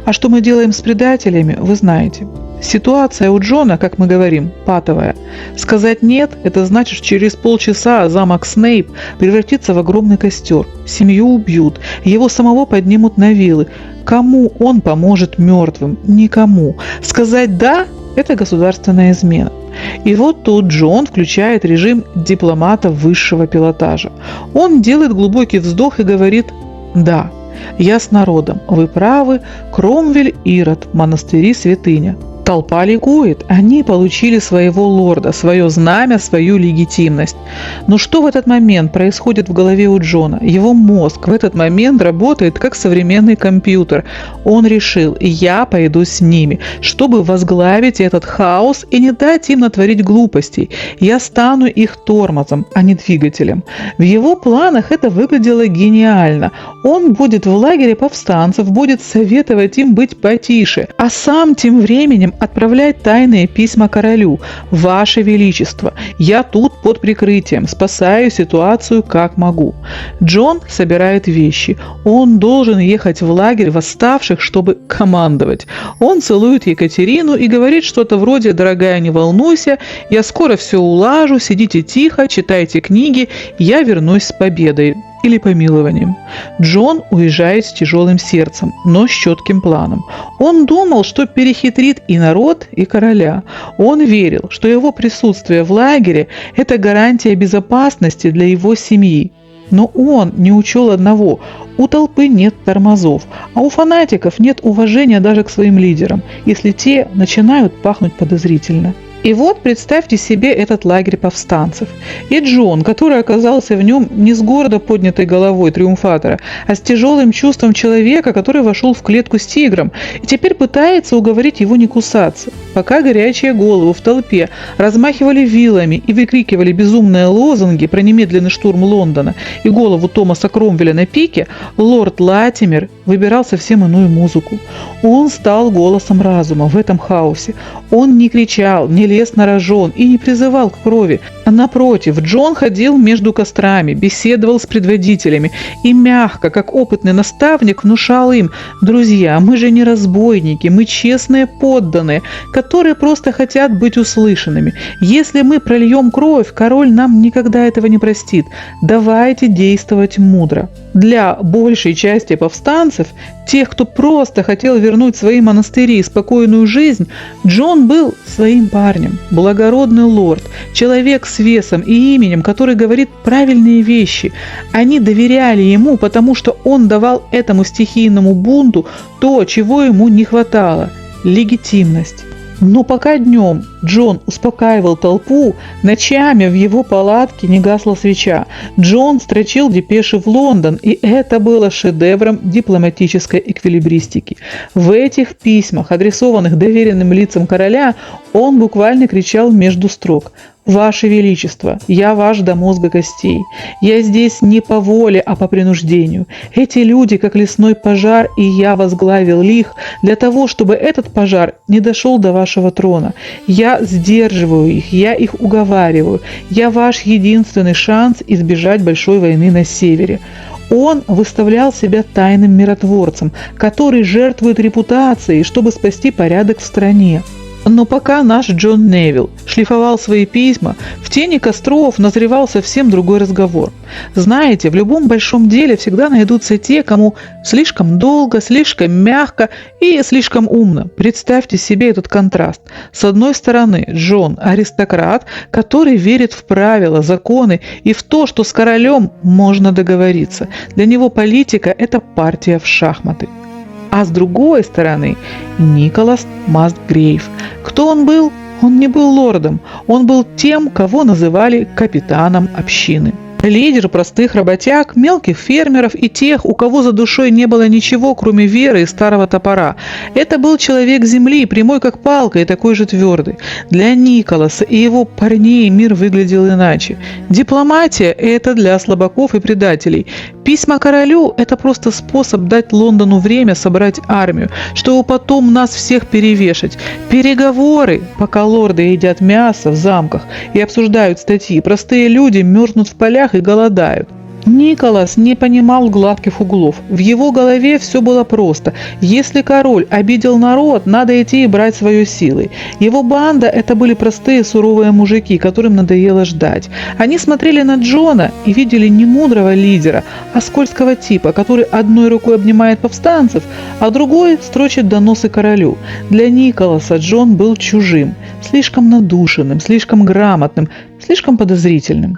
А что мы делаем с предателями, вы знаете. Ситуация у Джона, как мы говорим, патовая. Сказать «нет» – это значит, что через полчаса замок Снейп превратится в огромный костер. Семью убьют, его самого поднимут на вилы. Кому он поможет мертвым? Никому. Сказать «да» – это государственная измена. И вот тут Джон включает режим дипломата высшего пилотажа. Он делает глубокий вздох и говорит: «Да, я с народом, вы правы, Кромвель, Ирод, монастыри, святыня». Толпа ликует, они получили своего лорда, свое знамя, свою легитимность. Но что в этот момент происходит в голове у Джона? Его мозг в этот момент работает как современный компьютер. Он решил: я пойду с ними, чтобы возглавить этот хаос и не дать им натворить глупостей. Я стану их тормозом, а не двигателем. В его планах это выглядело гениально. Он будет в лагере повстанцев, будет советовать им быть потише, а сам тем временем отправлять тайные письма королю. «Ваше Величество, я тут под прикрытием, спасаю ситуацию как могу». Джон собирает вещи. Он должен ехать в лагерь восставших, чтобы командовать. Он целует Екатерину и говорит что-то вроде: «Дорогая, не волнуйся, я скоро все улажу, сидите тихо, читайте книги, я вернусь с победой» или помилованием. Джон уезжает с тяжелым сердцем, но с четким планом. Он думал, что перехитрит и народ, и короля. Он верил, что его присутствие в лагере – это гарантия безопасности для его семьи. Но он не учел одного – у толпы нет тормозов, а у фанатиков нет уважения даже к своим лидерам, если те начинают пахнуть подозрительно. И вот представьте себе этот лагерь повстанцев. И Джон, который оказался в нем не с гордо поднятой головой триумфатора, а с тяжелым чувством человека, который вошел в клетку с тигром и теперь пытается уговорить его не кусаться. Пока горячие головы в толпе размахивали вилами и выкрикивали безумные лозунги про немедленный штурм Лондона и голову Томаса Кромвеля на пике, лорд Латимер выбирал совсем иную музыку. Он стал голосом разума в этом хаосе. Он не кричал, не лез на рожон и не призывал к крови. А напротив, Джон ходил между кострами, беседовал с предводителями и мягко, как опытный наставник, внушал им: «Друзья, мы же не разбойники, мы честные подданные, которые просто хотят быть услышанными. Если мы прольем кровь, король нам никогда этого не простит. Давайте действовать мудро». Для большей части повстанцев, тех, кто просто хотел вернуть свои монастыри и спокойную жизнь, Джон был своим парнем, благородный лорд, человек с весом и именем, который говорит правильные вещи. Они доверяли ему, потому что он давал этому стихийному бунту то, чего ему не хватало – легитимность. Но пока днем Джон успокаивал толпу, ночами в его палатке не гасла свеча. Джон строчил депеши в Лондон, и это было шедевром дипломатической эквилибристики. В этих письмах, адресованных доверенным лицам короля, он буквально кричал между строк: «Ваше Величество, я ваш до мозга костей. Я здесь не по воле, а по принуждению. Эти люди, как лесной пожар, и я возглавил их для того, чтобы этот пожар не дошел до вашего трона. Я сдерживаю их, я их уговариваю. Я ваш единственный шанс избежать большой войны на севере». Он выставлял себя тайным миротворцем, который жертвует репутацией, чтобы спасти порядок в стране. Но пока наш Джон Невилл шлифовал свои письма, в тени костров назревал совсем другой разговор. Знаете, в любом большом деле всегда найдутся те, кому слишком долго, слишком мягко и слишком умно. Представьте себе этот контраст. С одной стороны, Джон – аристократ, который верит в правила, законы и в то, что с королем можно договориться. Для него политика – это партия в шахматы. А с другой стороны, Николас Мастгрейв. Кто он был? Он не был лордом. Он был тем, кого называли капитаном общины. Лидер простых работяг, мелких фермеров и тех, у кого за душой не было ничего, кроме веры и старого топора. Это был человек земли, прямой как палка и такой же твердый. Для Николаса и его парней мир выглядел иначе. Дипломатия – это для слабаков и предателей. Письма королю – это просто способ дать Лондону время собрать армию, чтобы потом нас всех перевешать. Переговоры, пока лорды едят мясо в замках и обсуждают статьи, простые люди мерзнут в полях и голодают. Николас не понимал гладких углов. В его голове все было просто. Если король обидел народ, надо идти и брать свою силой. Его банда – это были простые суровые мужики, которым надоело ждать. Они смотрели на Джона и видели не мудрого лидера, а скользкого типа, который одной рукой обнимает повстанцев, а другой строчит доносы королю. Для Николаса Джон был чужим, слишком надушенным, слишком грамотным, слишком подозрительным.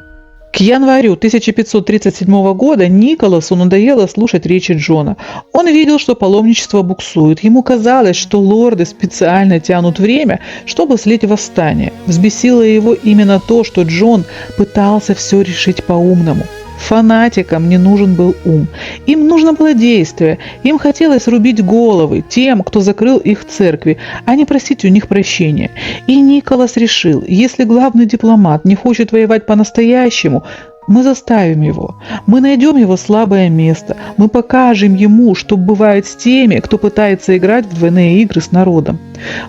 К январю 1537 года Николасу надоело слушать речи Джона. Он видел, что паломничество буксует. Ему казалось, что лорды специально тянут время, чтобы слить восстание. Взбесило его именно то, что Джон пытался все решить по-умному. Фанатикам не нужен был ум. Им нужно было действие. Им хотелось рубить головы тем, кто закрыл их церкви, а не просить у них прощения. И Николас решил, если главный дипломат не хочет воевать по-настоящему, мы заставим его. Мы найдем его слабое место. Мы покажем ему, что бывает с теми, кто пытается играть в двойные игры с народом.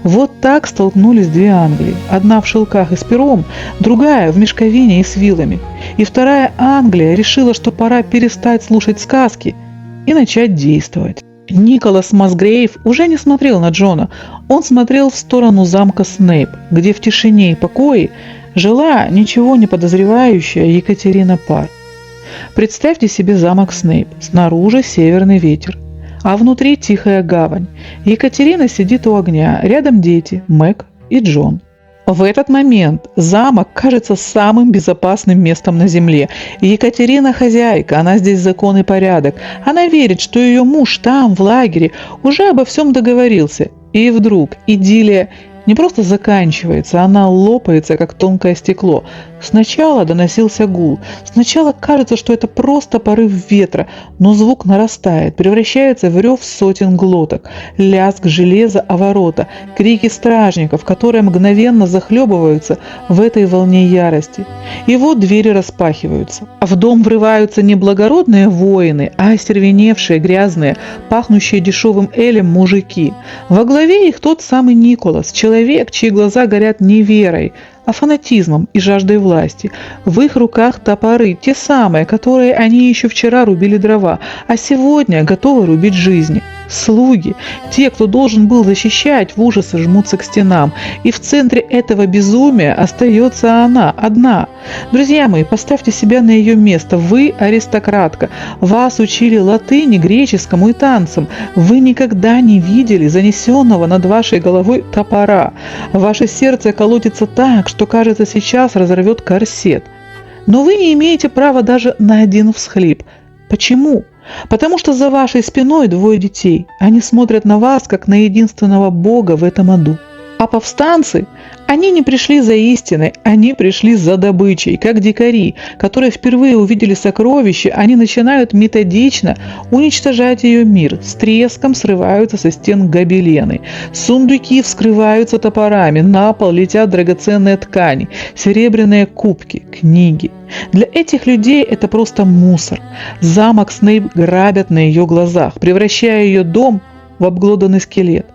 Вот так столкнулись две Англии. Одна в шелках и с пером, другая в мешковине и с вилами. И вторая Англия решила, что пора перестать слушать сказки и начать действовать. Николас Масгрейв уже не смотрел на Джона. Он смотрел в сторону замка Снейп, где в тишине и покое жила ничего не подозревающая Екатерина Парр. Представьте себе замок Снейп. Снаружи северный ветер, а внутри тихая гавань. Екатерина сидит у огня, рядом дети Мэг и Джон. В этот момент замок кажется самым безопасным местом на земле. Екатерина хозяйка, она здесь закон и порядок. Она верит, что ее муж там, в лагере, уже обо всем договорился. И вдруг идиллия не просто заканчивается, она лопается, как тонкое стекло. Сначала доносился гул. Сначала кажется, что это просто порыв ветра, но звук нарастает, превращается в рев сотен глоток, лязг железа о ворота, крики стражников, которые мгновенно захлебываются в этой волне ярости. И вот двери распахиваются. В дом врываются не благородные воины, а остервеневшие, грязные, пахнущие дешевым элем мужики. Во главе их тот самый Николас, человек, чьи глаза горят не верой, а фанатизмом и жаждой власти. В их руках топоры, те самые, которые они еще вчера рубили дрова, а сегодня готовы рубить жизни. Слуги, те, кто должен был защищать, в ужасе жмутся к стенам. И в центре этого безумия остается она, одна. Друзья мои, поставьте себя на ее место. Вы аристократка. Вас учили латыни, греческому и танцам. Вы никогда не видели занесенного над вашей головой топора. Ваше сердце колотится так, что, кажется, сейчас разорвет корсет. Но вы не имеете права даже на один всхлип. Почему? Потому что за вашей спиной двое детей. Они смотрят на вас, как на единственного Бога в этом аду. А повстанцы, они не пришли за истиной, они пришли за добычей, как дикари, которые впервые увидели сокровище, они начинают методично уничтожать ее мир, с треском срываются со стен гобелены, сундуки вскрываются топорами, на пол летят драгоценные ткани, серебряные кубки, книги. Для этих людей это просто мусор. Замок Снейп грабят на ее глазах, превращая ее дом в обглоданный скелет.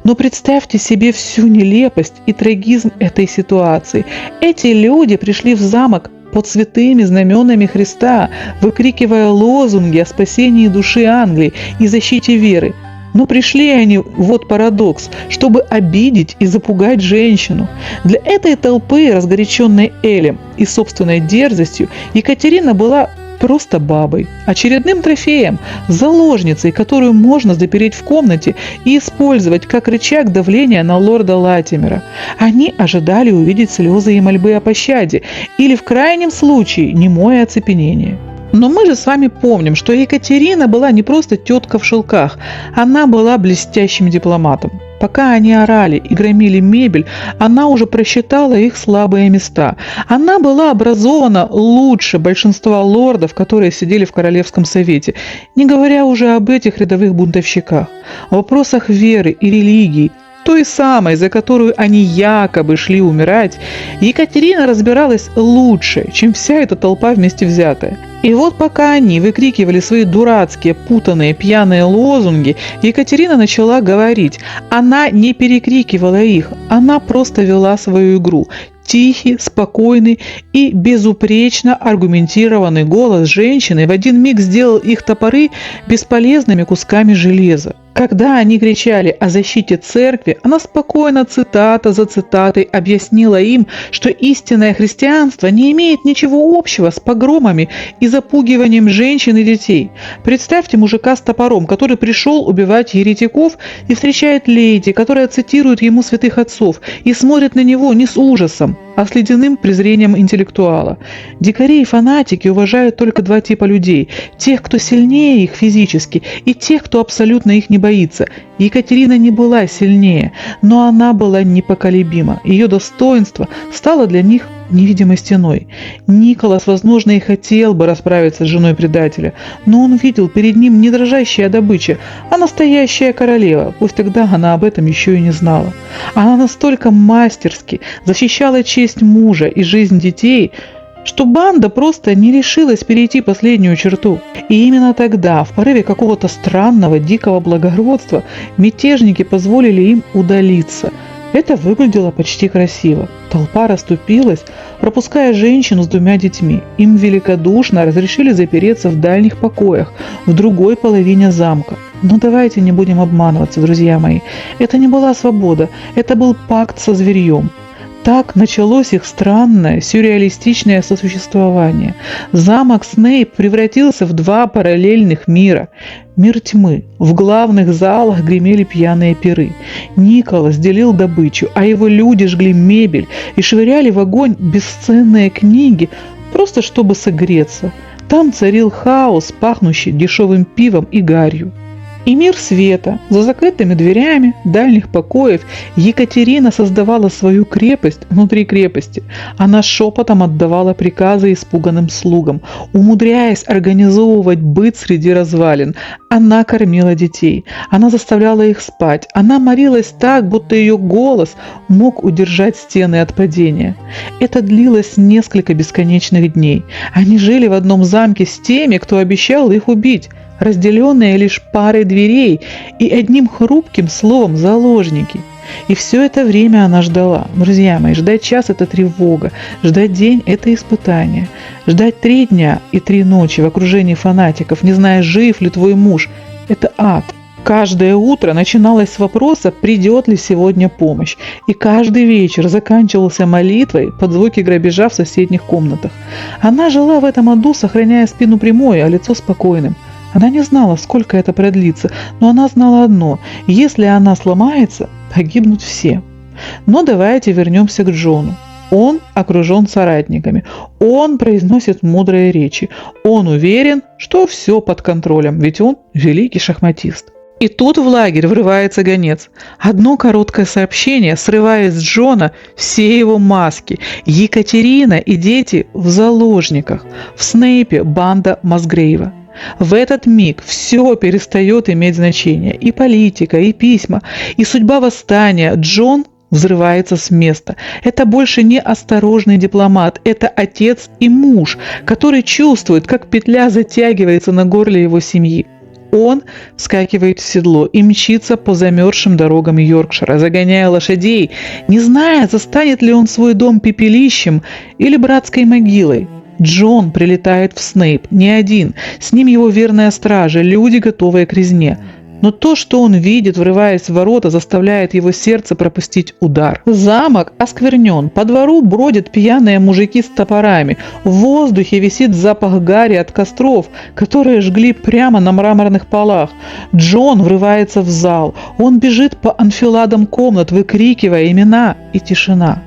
Но представьте себе всю нелепость и трагизм этой ситуации. Эти люди пришли в замок под святыми знаменами Христа, выкрикивая лозунги о спасении души Англии и защите веры. Но пришли они, вот парадокс, чтобы обидеть и запугать женщину. Для этой толпы, разгоряченной Элем и собственной дерзостью, Екатерина была просто бабой, очередным трофеем, заложницей, которую можно запереть в комнате и использовать как рычаг давления на лорда Латимера. Они ожидали увидеть слезы и мольбы о пощаде или, в крайнем случае, немое оцепенение. Но мы же с вами помним, что Екатерина была не просто тетка в шелках, она была блестящим дипломатом. Пока они орали и громили мебель, она уже просчитала их слабые места. Она была образована лучше большинства лордов, которые сидели в Королевском совете, не говоря уже об этих рядовых бунтовщиках. В вопросах веры и религии, той самой, за которую они якобы шли умирать, Екатерина разбиралась лучше, чем вся эта толпа вместе взятая. И вот пока они выкрикивали свои дурацкие, путанные, пьяные лозунги, Екатерина начала говорить. Она не перекрикивала их, она просто вела свою игру. Тихий, спокойный и безупречно аргументированный голос женщины в один миг сделал их топоры бесполезными кусками железа. Когда они кричали о защите церкви, она спокойно, цитата за цитатой, объяснила им, что истинное христианство не имеет ничего общего с погромами и запугиванием женщин и детей. Представьте мужика с топором, который пришел убивать еретиков, и встречает леди, которая цитирует ему святых отцов и смотрит на него не с ужасом, а с ледяным презрением интеллектуала. Дикари и фанатики уважают только два типа людей – тех, кто сильнее их физически, и тех, кто абсолютно их не боится. Екатерина не была сильнее, но она была непоколебима. Ее достоинство стало для них невидимой стеной. Николас, возможно, и хотел бы расправиться с женой предателя, но он видел перед ним не дрожащая добыча, а настоящая королева, пусть тогда она об этом еще и не знала. Она настолько мастерски защищала честь мужа и жизнь детей, что банда просто не решилась перейти последнюю черту. И именно тогда, в порыве какого-то странного, дикого благородства, мятежники позволили им удалиться. Это выглядело почти красиво. Толпа расступилась, пропуская женщину с двумя детьми. Им великодушно разрешили запереться в дальних покоях, в другой половине замка. Но давайте не будем обманываться, друзья мои. Это не была свобода, это был пакт со зверьем. Так началось их странное, сюрреалистичное сосуществование. Замок Снейп превратился в два параллельных мира. Мир тьмы. В главных залах гремели пьяные пиры. Николас делил добычу, а его люди жгли мебель и швыряли в огонь бесценные книги, просто чтобы согреться. Там царил хаос, пахнущий дешевым пивом и гарью. И мир света. За закрытыми дверями дальних покоев Екатерина создавала свою крепость внутри крепости. Она шепотом отдавала приказы испуганным слугам, умудряясь организовывать быт среди развалин. Она кормила детей, она заставляла их спать, она молилась так, будто ее голос мог удержать стены от падения. Это длилось несколько бесконечных дней. Они жили в одном замке с теми, кто обещал их убить, разделенные лишь парой дверей и одним хрупким словом «заложники». И все это время она ждала. Друзья мои, ждать час – это тревога, ждать день – это испытание. Ждать 3 дня и 3 ночи в окружении фанатиков, не зная, жив ли твой муж – это ад. Каждое утро начиналось с вопроса, придет ли сегодня помощь. И каждый вечер заканчивался молитвой под звуки грабежа в соседних комнатах. Она жила в этом аду, сохраняя спину прямой, а лицо спокойным. Она не знала, сколько это продлится, но она знала одно – если она сломается, погибнут все. Но давайте вернемся к Джону. Он окружен соратниками, он произносит мудрые речи, он уверен, что все под контролем, ведь он великий шахматист. И тут в лагерь врывается гонец. Одно короткое сообщение срывает с Джона все его маски. Екатерина и дети в заложниках. В Снейпе банда Мазгрейва. В этот миг все перестает иметь значение. И политика, и письма, и судьба восстания. Джон взрывается с места. Это больше не осторожный дипломат, это отец и муж, который чувствует, как петля затягивается на горле его семьи. Он вскакивает в седло и мчится по замерзшим дорогам Йоркшира, загоняя лошадей, не зная, застанет ли он свой дом пепелищем или братской могилой. Джон прилетает в Снейп, не один, с ним его верная стража, люди, готовые к резне. Но то, что он видит, врываясь в ворота, заставляет его сердце пропустить удар. Замок осквернен, по двору бродят пьяные мужики с топорами, в воздухе висит запах гари от костров, которые жгли прямо на мраморных полах. Джон врывается в зал, он бежит по анфиладам комнат, выкрикивая имена, и тишина.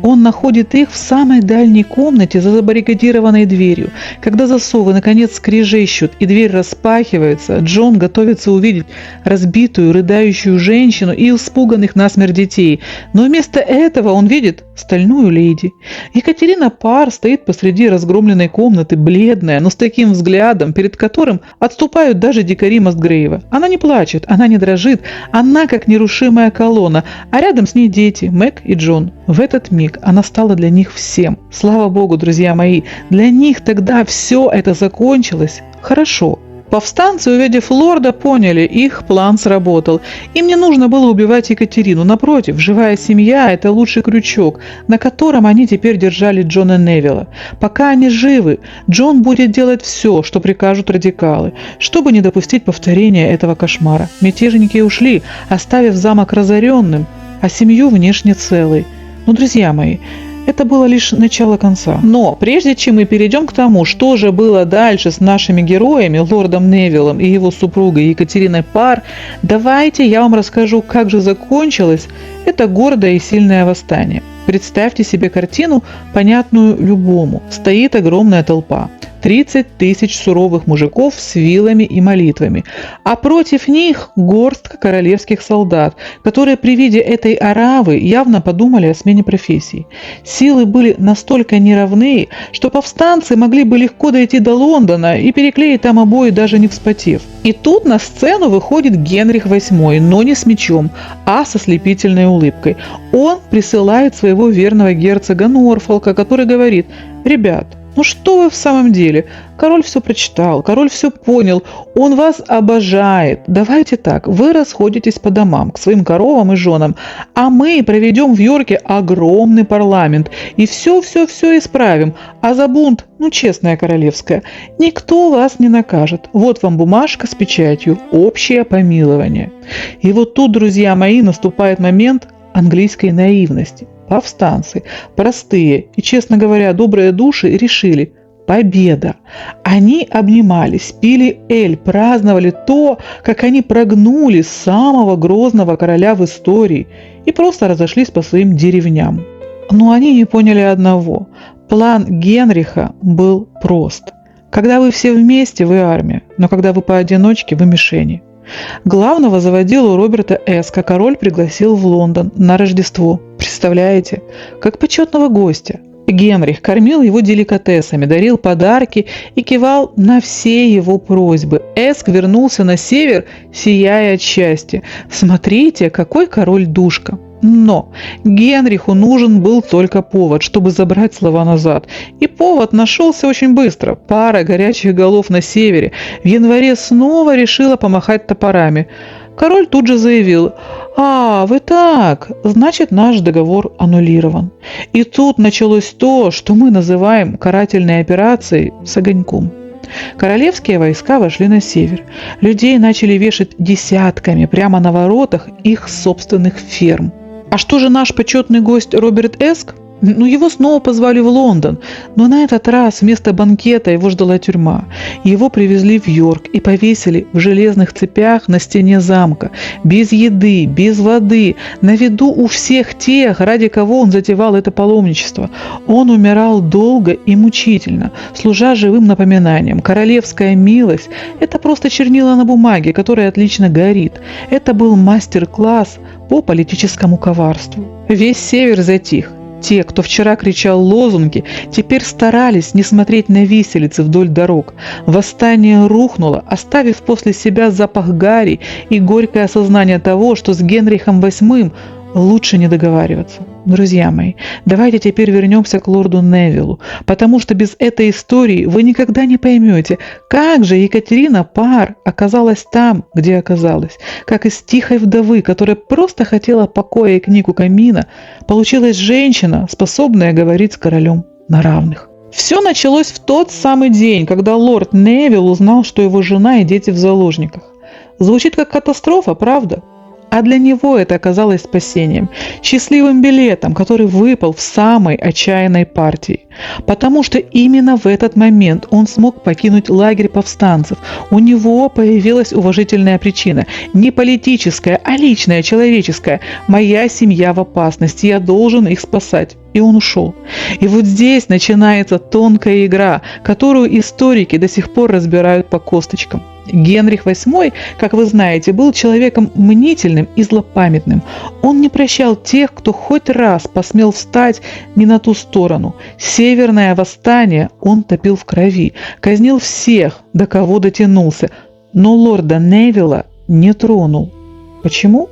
он находит их в самой дальней комнате за забаррикадированной дверью. Когда засовы наконец скрежещут и дверь распахивается, Джон готовится увидеть разбитую, рыдающую женщину и испуганных насмерть детей. Но вместо этого он видит стальную леди. Екатерина Парр стоит посреди разгромленной комнаты, бледная, но с таким взглядом, перед которым отступают даже дикари Мастгрейва. Она не плачет, она не дрожит, она как нерушимая колонна, а рядом с ней дети, Мэг и Джон. В этот миг она стала для них всем. Слава Богу, друзья мои, для них тогда все это закончилось хорошо. Повстанцы, увидев лорда, поняли, их план сработал. Им не нужно было убивать Екатерину. Напротив, живая семья – это лучший крючок, на котором они теперь держали Джона Невилла. Пока они живы, Джон будет делать все, что прикажут радикалы, чтобы не допустить повторения этого кошмара. Мятежники ушли, оставив замок разоренным, а семью внешне целой. Но, друзья мои, это было лишь начало конца. Но прежде чем мы перейдем к тому, что же было дальше с нашими героями, лордом Невиллом и его супругой Екатериной Парр, давайте я вам расскажу, как же закончилось это гордое и сильное восстание. Представьте себе картину, понятную любому. Стоит огромная толпа. 30 тысяч суровых мужиков с вилами и молитвами, а против них горстка королевских солдат, которые при виде этой оравы явно подумали о смене профессий. Силы были настолько неравны, что повстанцы могли бы легко дойти до Лондона и переклеить там обои, даже не вспотев. И тут на сцену выходит Генрих VIII, но не с мечом, а со слепительной улыбкой. Он присылает своего верного герцога Норфолка, который говорит: «Ребят, ну что вы в самом деле? Король все прочитал, король все понял, он вас обожает. Давайте так, вы расходитесь по домам, к своим коровам и женам, а мы проведем в Йорке огромный парламент и все исправим. А за бунт, ну честная королевская, никто вас не накажет. Вот вам бумажка с печатью, общее помилование». И вот тут, друзья мои, наступает момент английской наивности. Повстанцы, простые и, честно говоря, добрые души решили: победа. Они обнимались, пили эль, праздновали то, как они прогнули самого грозного короля в истории, и просто разошлись по своим деревням. Но они не поняли одного. План Генриха был прост. Когда вы все вместе, вы армия, но когда вы поодиночке, вы мишени. Главного заводилу Роберта Эска король пригласил в Лондон на Рождество. Представляете? Как почетного гостя. Генрих кормил его деликатесами, дарил подарки и кивал на все его просьбы. Эск вернулся на север, сияя от счастья. Смотрите, какой король-душка. Но Генриху нужен был только повод, чтобы забрать слова назад. И повод нашелся очень быстро. Пара горячих голов на севере в январе снова решила помахать топорами. Король тут же заявил: «А, вы так, значит, наш договор аннулирован». И тут началось то, что мы называем карательной операцией с огоньком. Королевские войска вошли на север. Людей начали вешать десятками прямо на воротах их собственных ферм. А что же наш почетный гость Роберт Эск? Ну, его снова позвали в Лондон, но на этот раз вместо банкета его ждала тюрьма. Его привезли в Йорк и повесили в железных цепях на стене замка, без еды, без воды, на виду у всех тех, ради кого он затевал это паломничество. Он умирал долго и мучительно, служа живым напоминанием. Королевская милость – это просто чернила на бумаге, которая отлично горит. Это был мастер-класс по политическому коварству. Весь север затих. Те, кто вчера кричал лозунги, теперь старались не смотреть на виселицы вдоль дорог. Восстание рухнуло, оставив после себя запах гари и горькое осознание того, что с Генрихом VIII лучше не договариваться. Друзья мои, давайте теперь вернемся к лорду Невиллу, потому что без этой истории вы никогда не поймете, как же Екатерина Парр оказалась там, где оказалась. Как из тихой вдовы, которая просто хотела покоя и книг у камина, получилась женщина, способная говорить с королем на равных. Все началось в тот самый день, когда лорд Невилл узнал, что его жена и дети в заложниках. Звучит как катастрофа, правда? А для него это оказалось спасением, счастливым билетом, который выпал в самой отчаянной партии. Потому что именно в этот момент он смог покинуть лагерь повстанцев. У него появилась уважительная причина. Не политическая, а личная, человеческая. «Моя семья в опасности, я должен их спасать». И он ушел. И вот здесь начинается тонкая игра, которую историки до сих пор разбирают по косточкам. Генрих VIII, как вы знаете, был человеком мнительным и злопамятным. Он не прощал тех, кто хоть раз посмел встать не на ту сторону. Северное восстание он топил в крови, казнил всех, до кого дотянулся, но лорда Невилла не тронул. Почему?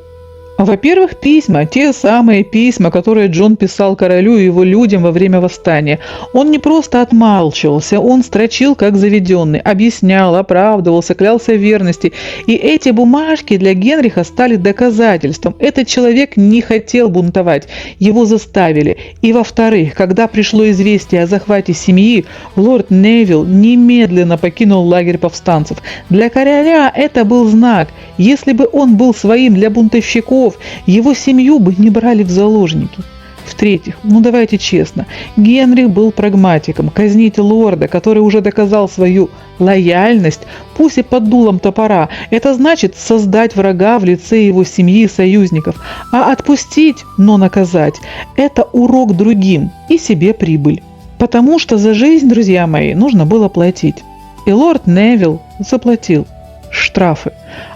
Во-первых, письма, те самые письма, которые Джон писал королю и его людям во время восстания. Он не просто отмалчивался, он строчил как заведенный, объяснял, оправдывался, клялся в верности. И эти бумажки для Генриха стали доказательством. Этот человек не хотел бунтовать, его заставили. И во-вторых, когда пришло известие о захвате семьи, лорд Невилл немедленно покинул лагерь повстанцев. Для короля это был знак. Если бы он был своим для бунтовщиков, его семью бы не брали в заложники. В-третьих, давайте честно, Генрих был прагматиком. Казнить лорда, который уже доказал свою лояльность, пусть и под дулом топора, это значит создать врага в лице его семьи и союзников. А отпустить, но наказать – это урок другим и себе прибыль. Потому что за жизнь, друзья мои, нужно было платить. И лорд Невилл заплатил штрафы.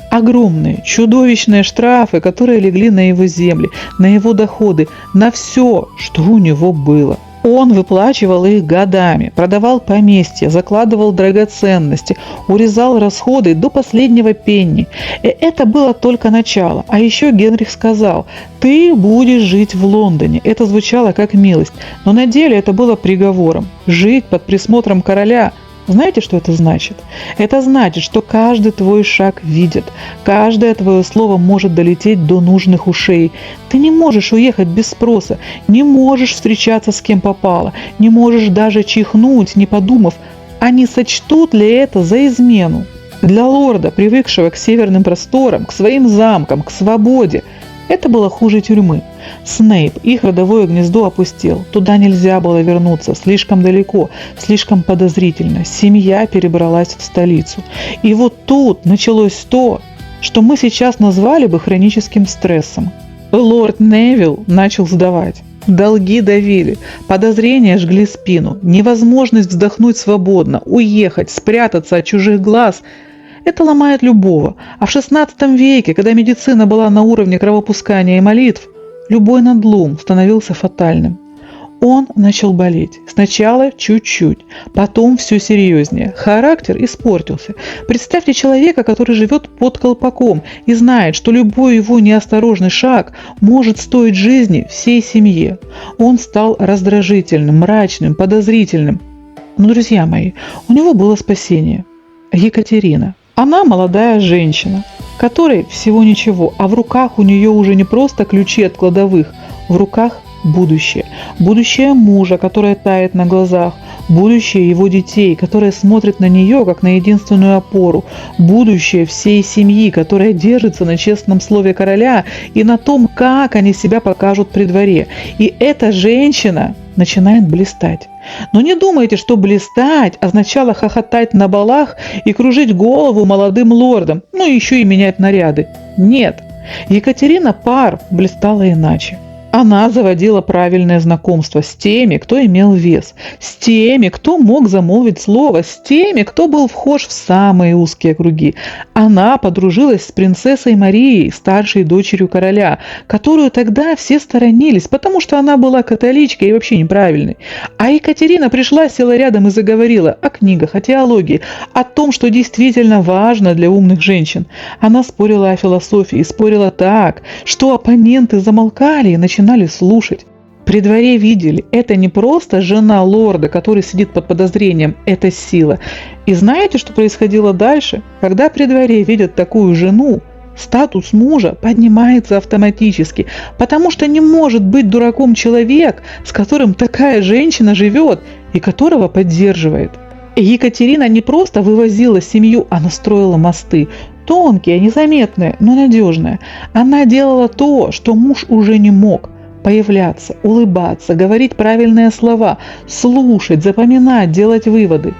Огромные, чудовищные штрафы, которые легли на его земли, на его доходы, на все, что у него было. Он выплачивал их годами, продавал поместья, закладывал драгоценности, урезал расходы до последнего пенни. И это было только начало. А еще Генрих сказал: «Ты будешь жить в Лондоне». Это звучало как милость, но на деле это было приговором. Жить под присмотром короля. Знаете, что это значит? Это значит, что каждый твой шаг видит, каждое твое слово может долететь до нужных ушей. Ты не можешь уехать без спроса, не можешь встречаться с кем попало, не можешь даже чихнуть, не подумав, они сочтут ли это за измену. Для лорда, привыкшего к северным просторам, к своим замкам, к свободе, это было хуже тюрьмы. Снейп, их родовое гнездо опустел. Туда нельзя было вернуться, слишком далеко, слишком подозрительно. Семья перебралась в столицу. И вот тут началось то, что мы сейчас назвали бы хроническим стрессом. Лорд Невилл начал сдавать. Долги давили, подозрения жгли спину, невозможность вздохнуть свободно, уехать, спрятаться от чужих глаз – это ломает любого. А в XVI веке, когда медицина была на уровне кровопускания и молитв, любой надлом становился фатальным. Он начал болеть. Сначала чуть-чуть, потом все серьезнее. Характер испортился. Представьте человека, который живет под колпаком и знает, что любой его неосторожный шаг может стоить жизни всей семье. Он стал раздражительным, мрачным, подозрительным. Но, друзья мои, у него было спасение. Екатерина. Она молодая женщина, которой всего ничего, а в руках у нее уже не просто ключи от кладовых, в руках будущее. Будущее мужа, которое тает на глазах, будущее его детей, которые смотрят на нее как на единственную опору, будущее всей семьи, которая держится на честном слове короля и на том, как они себя покажут при дворе. И эта женщина начинает блистать. Но не думайте, что блистать означало хохотать на балах и кружить голову молодым лордам, еще и менять наряды. Нет, Екатерина Парр блистала иначе. Она заводила правильное знакомство с теми, кто имел вес, с теми, кто мог замолвить слово, с теми, кто был вхож в самые узкие круги. Она подружилась с принцессой Марией, старшей дочерью короля, которую тогда все сторонились, потому что она была католичкой и вообще неправильной. А Екатерина пришла, села рядом и заговорила о книгах, о теологии, о том, что действительно важно для умных женщин. Она спорила о философии, спорила так, что оппоненты замолкали и начинали слушать. При дворе видели, это не просто жена лорда, который сидит под подозрением, это сила. И знаете, что происходило дальше? Когда при дворе видят такую жену, статус мужа поднимается автоматически, потому что не может быть дураком человек, с которым такая женщина живет и которого поддерживает. Екатерина не просто вывозила семью, она строила мосты. тонкие, незаметные, но надежные. Она делала то, что муж уже не мог. Появляться, улыбаться, говорить правильные слова, слушать, запоминать, делать выводы.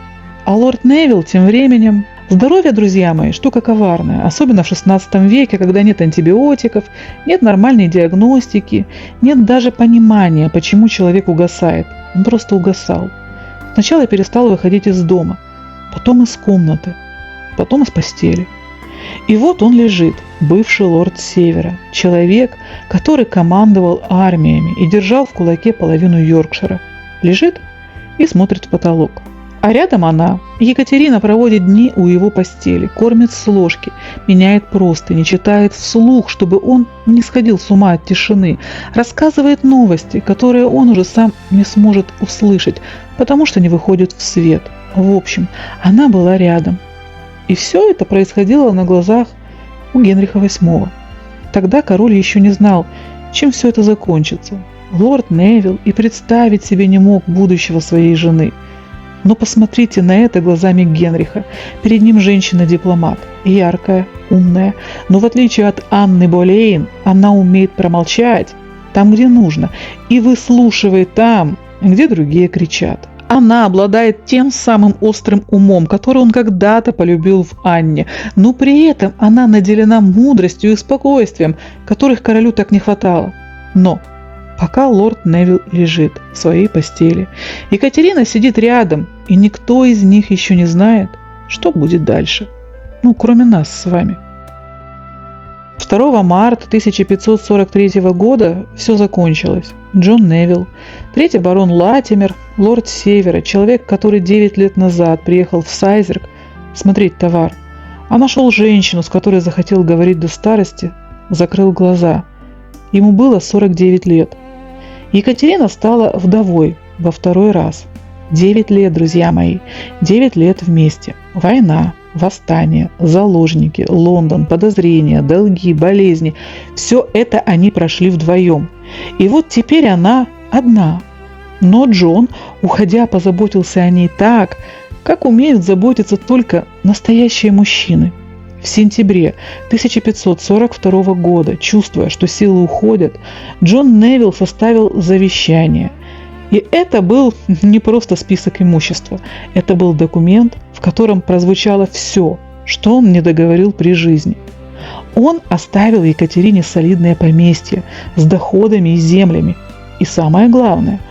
А лорд Невилл тем временем... Здоровье, друзья мои, штука коварная, особенно в 16 веке, когда нет антибиотиков, нет нормальной диагностики, нет даже понимания, почему человек угасает. Он просто угасал. Сначала перестал выходить из дома, потом из комнаты, потом из постели. И вот он лежит, бывший лорд Севера, человек, который командовал армиями и держал в кулаке половину Йоркшира. Лежит и смотрит в потолок. А рядом она, Екатерина, проводит дни у его постели, кормит с ложки, меняет простыни, читает вслух, чтобы он не сходил с ума от тишины, рассказывает новости, которые он уже сам не сможет услышать, потому что не выходит в свет. В общем, она была рядом. И все это происходило на глазах у Генриха VIII. Тогда король еще не знал, чем все это закончится. Лорд Невилл и представить себе не мог будущего своей жены. Но посмотрите на это глазами Генриха. Перед ним женщина-дипломат, яркая, умная, но в отличие от Анны Болейн, она умеет промолчать там, где нужно, и выслушивает там, где другие кричат. Она обладает тем самым острым умом, который он когда-то полюбил в Анне, но при этом она наделена мудростью и спокойствием, которых королю так не хватало. Но пока лорд Невилл лежит в своей постели, Екатерина сидит рядом, и никто из них еще не знает, что будет дальше. Ну, кроме нас с вами. 2 марта 1543 года все закончилось. Джон Невилл, третий барон Латимер, лорд Севера, человек, который 9 лет назад приехал в Сайзерк смотреть товар, а нашел женщину, с которой захотел говорить до старости, закрыл глаза. Ему было 49 лет. Екатерина стала вдовой во второй раз. 9 лет, друзья мои, 9 лет вместе. Война, восстание, заложники, Лондон, подозрения, долги, болезни. Все это они прошли вдвоем. И вот теперь она одна. Но Джон, уходя, позаботился о ней так, как умеют заботиться только настоящие мужчины. В сентябре 1542 года, чувствуя, что силы уходят, Джон Невилл составил завещание. И это был не просто список имущества, это был документ, в котором прозвучало все, что он не договорил при жизни. Он оставил Екатерине солидное поместье с доходами и землями. И самое главное,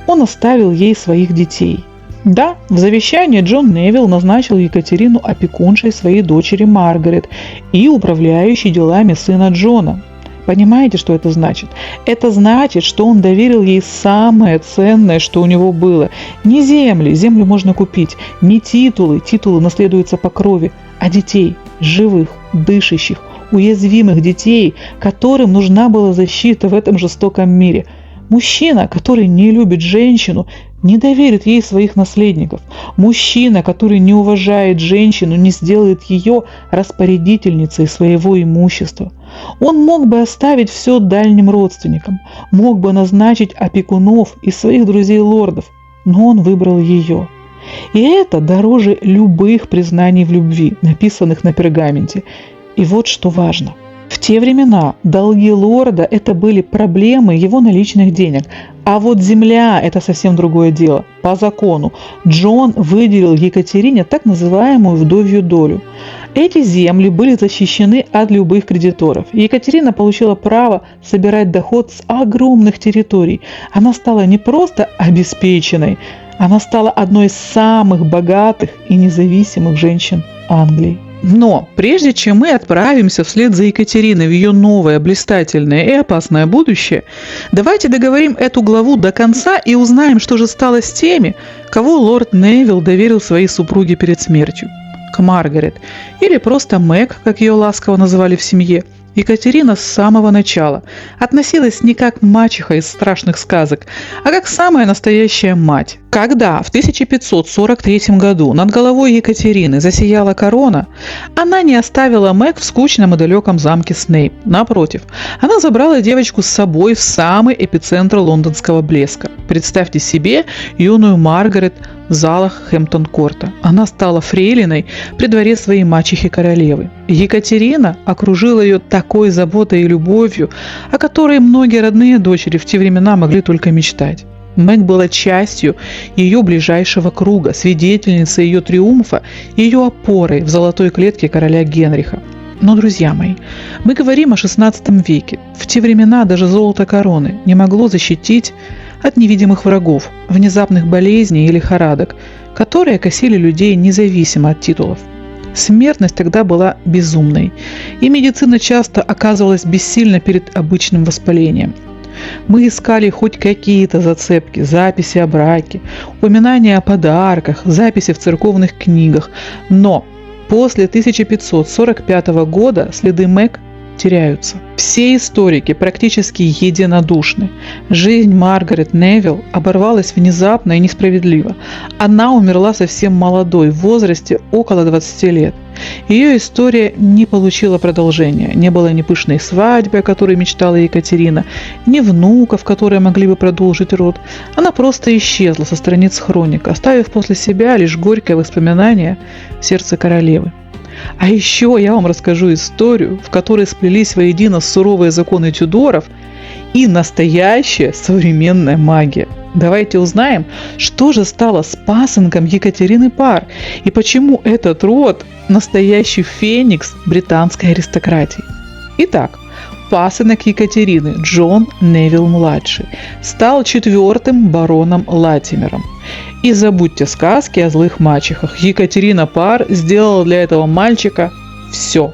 он оставил ей своих детей. Да, в завещании Джон Невилл назначил Екатерину опекуншей своей дочери Маргарет и управляющей делами сына Джона. Понимаете, что это значит? Это значит, что он доверил ей самое ценное, что у него было. Не земли, землю можно купить, не титулы, титулы наследуются по крови, а детей, живых, дышащих, уязвимых детей, которым нужна была защита в этом жестоком мире. Мужчина, который не любит женщину, не доверит ей своих наследников. Мужчина, который не уважает женщину, не сделает ее распорядительницей своего имущества. Он мог бы оставить все дальним родственникам, мог бы назначить опекунов из своих друзей-лордов, но он выбрал ее. И это дороже любых признаний в любви, написанных на пергаменте. И вот что важно. В те времена долги лорда – это были проблемы его наличных денег. А вот земля – это совсем другое дело. По закону Джон выделил Екатерине так называемую вдовью долю. Эти земли были защищены от любых кредиторов. Екатерина получила право собирать доход с огромных территорий. Она стала не просто обеспеченной, она стала одной из самых богатых и независимых женщин Англии. Но прежде чем мы отправимся вслед за Екатериной в ее новое, блистательное и опасное будущее, давайте договорим эту главу до конца и узнаем, что же стало с теми, кого лорд Невилл доверил своей супруге перед смертью. К Маргарет, или просто Мэг, как ее ласково называли в семье, Екатерина с самого начала относилась не как мачеха из страшных сказок, а как самая настоящая мать. Когда в 1543 году над головой Екатерины засияла корона, она не оставила Мэг в скучном и далеком замке Снейп. Напротив, она забрала девочку с собой в самый эпицентр лондонского блеска. Представьте себе юную Маргарет залах Хэмптон-Корта. Она стала фрейлиной при дворе своей мачехи-королевы. Екатерина окружила ее такой заботой и любовью, о которой многие родные дочери в те времена могли только мечтать. Мэг была частью ее ближайшего круга, свидетельницей ее триумфа и ее опорой в золотой клетке короля Генриха. Но, друзья мои, мы говорим о XVI веке. В те времена даже золото короны не могло защитить от невидимых врагов, внезапных болезней и лихорадок, которые косили людей независимо от титулов. Смертность тогда была безумной, и медицина часто оказывалась бессильна перед обычным воспалением. Мы искали хоть какие-то зацепки, записи о браке, упоминания о подарках, записи в церковных книгах, но после 1545 года следы Мэг теряются. Все историки практически единодушны. Жизнь Маргарет Невилл оборвалась внезапно и несправедливо. Она умерла совсем молодой, в возрасте около 20 лет. Ее история не получила продолжения. Не было ни пышной свадьбы, о которой мечтала Екатерина, ни внуков, которые могли бы продолжить род. Она просто исчезла со страниц хроник, оставив после себя лишь горькое воспоминание в сердце королевы. А еще я вам расскажу историю, в которой сплелись воедино суровые законы Тюдоров и настоящая современная магия. Давайте узнаем, что же стало с пасынком Екатерины Парр и почему этот род – настоящий феникс британской аристократии. Итак, пасынок Екатерины Джон Невилл-младший стал 4-м бароном Латимером. И забудьте сказки о злых мачехах. Екатерина Парр сделала для этого мальчика все.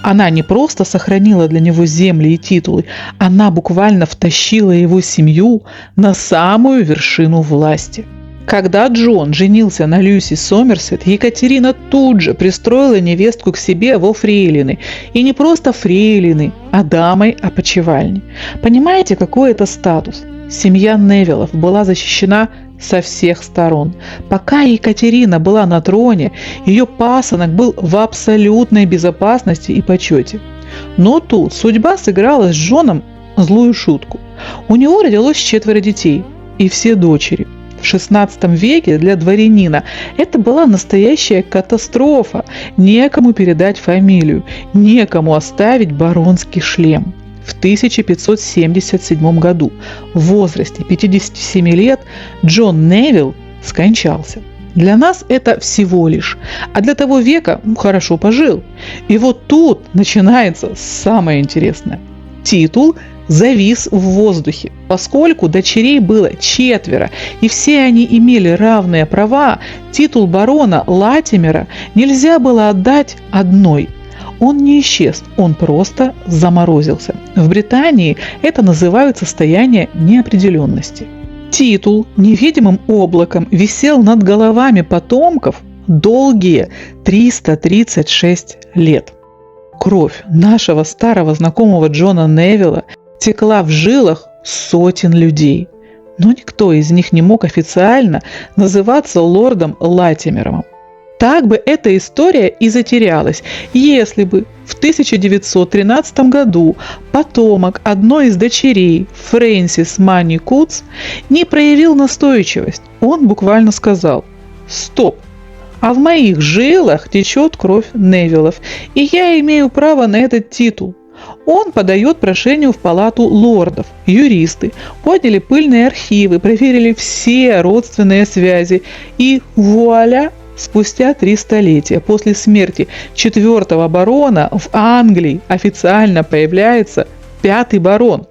Она не просто сохранила для него земли и титулы, она буквально втащила его семью на самую вершину власти. Когда Джон женился на Люси Сомерсет, Екатерина тут же пристроила невестку к себе во фрейлины. И не просто фрейлины, а дамой опочивальни. Понимаете, какой это статус? Семья Невиллов была защищена со всех сторон. Пока Екатерина была на троне, ее пасынок был в абсолютной безопасности и почете. Но тут судьба сыграла с Джоном злую шутку. У него родилось 4 детей, и все дочери. В XVI веке для дворянина это была настоящая катастрофа. Некому передать фамилию, некому оставить баронский шлем. В 1577 году в возрасте 57 лет Джон Невилл скончался. Для нас это всего лишь, а для того века хорошо пожил. И вот тут начинается самое интересное. Титул завис в воздухе. Поскольку дочерей было 4, и все они имели равные права, титул барона Латимера нельзя было отдать одной. Он не исчез, он просто заморозился. В Британии это называют состояние неопределенности. Титул невидимым облаком висел над головами потомков долгие 336 лет. Кровь нашего старого знакомого Джона Невилла текла в жилах сотен людей, но никто из них не мог официально называться лордом Латимером. Так бы эта история и затерялась, если бы в 1913 году потомок одной из дочерей, Фрэнсис Манни Кутс, не проявил настойчивость. Он буквально сказал: «Стоп! А в моих жилах течет кровь Невиллов, и я имею право на этот титул». Он подает прошение в палату лордов. Юристы подняли пыльные архивы, проверили все родственные связи, и вуаля! Спустя 3 столетия после смерти 4-го барона в Англии официально появляется 5-й барон.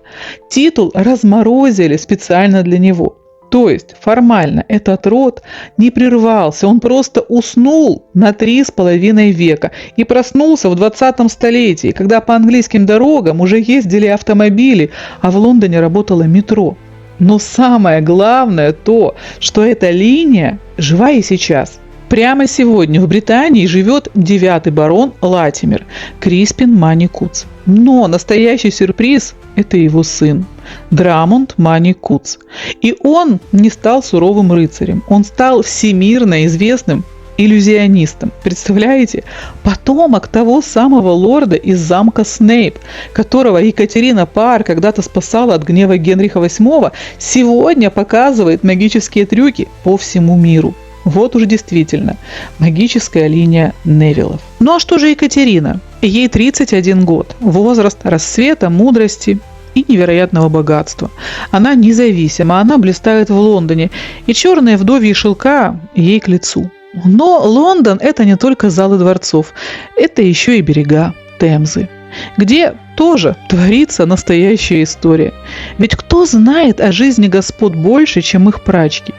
Титул разморозили специально для него. То есть формально этот род не прервался, он просто уснул на 3,5 века и проснулся в 20 столетии, когда по английским дорогам уже ездили автомобили, а в Лондоне работало метро. Но самое главное то, что эта линия жива и сейчас. Прямо сегодня в Британии живет 9-й барон Латимер, Криспин Манни Кутс. Но настоящий сюрприз – это его сын, Драмонд Манни Кутс. И он не стал суровым рыцарем, он стал всемирно известным иллюзионистом. Представляете? Потомок того самого лорда из замка Снейп, которого Екатерина Парр когда-то спасала от гнева Генриха VIII, сегодня показывает магические трюки по всему миру. Вот уж действительно магическая линия Невиллов. Ну а что же Екатерина? Ей 31 год, возраст расцвета, мудрости и невероятного богатства. Она независима, она блистает в Лондоне, и черные вдовьи шелка ей к лицу. Но Лондон – это не только залы дворцов, это еще и берега Темзы, где тоже творится настоящая история. Ведь кто знает о жизни господ больше, чем их прачки?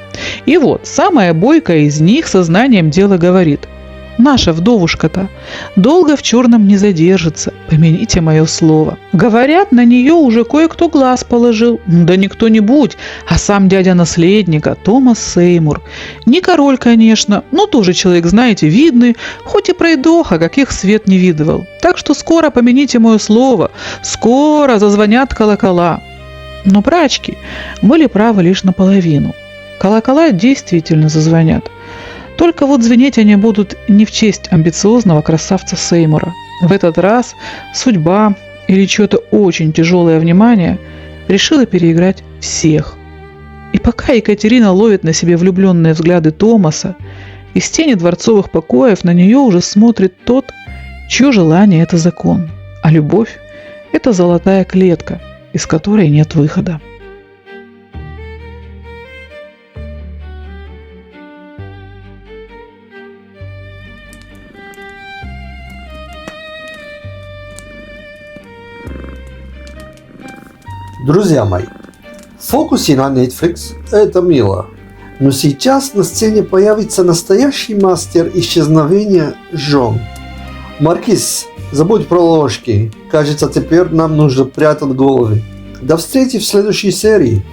И вот, самая бойкая из них сознанием дела говорит: наша вдовушка-то долго в черном не задержится, помяните мое слово. Говорят, на нее уже кое-кто глаз положил. Да не кто-нибудь, а сам дядя наследника, Томас Сеймур. Не король, конечно, но тоже человек, знаете, видный, хоть и пройдоха, каких свет не видывал. Так что скоро, помяните мое слово, скоро зазвонят колокола. Но прачки были правы лишь наполовину. Колокола действительно зазвонят. Только вот звенеть они будут не в честь амбициозного красавца Сеймура. В этот раз судьба или чье-то очень тяжелое внимание решила переиграть всех. И пока Екатерина ловит на себе влюбленные взгляды Томаса, из тени дворцовых покоев на нее уже смотрит тот, чье желание – это закон, а любовь – это золотая клетка, из которой нет выхода. Друзья мои, в фокусе на Netflix это мило, но сейчас на сцене появится настоящий мастер исчезновения жен. Маркиз, забудь про ложки, кажется, теперь нам нужно прятать головы. До встречи в следующей серии.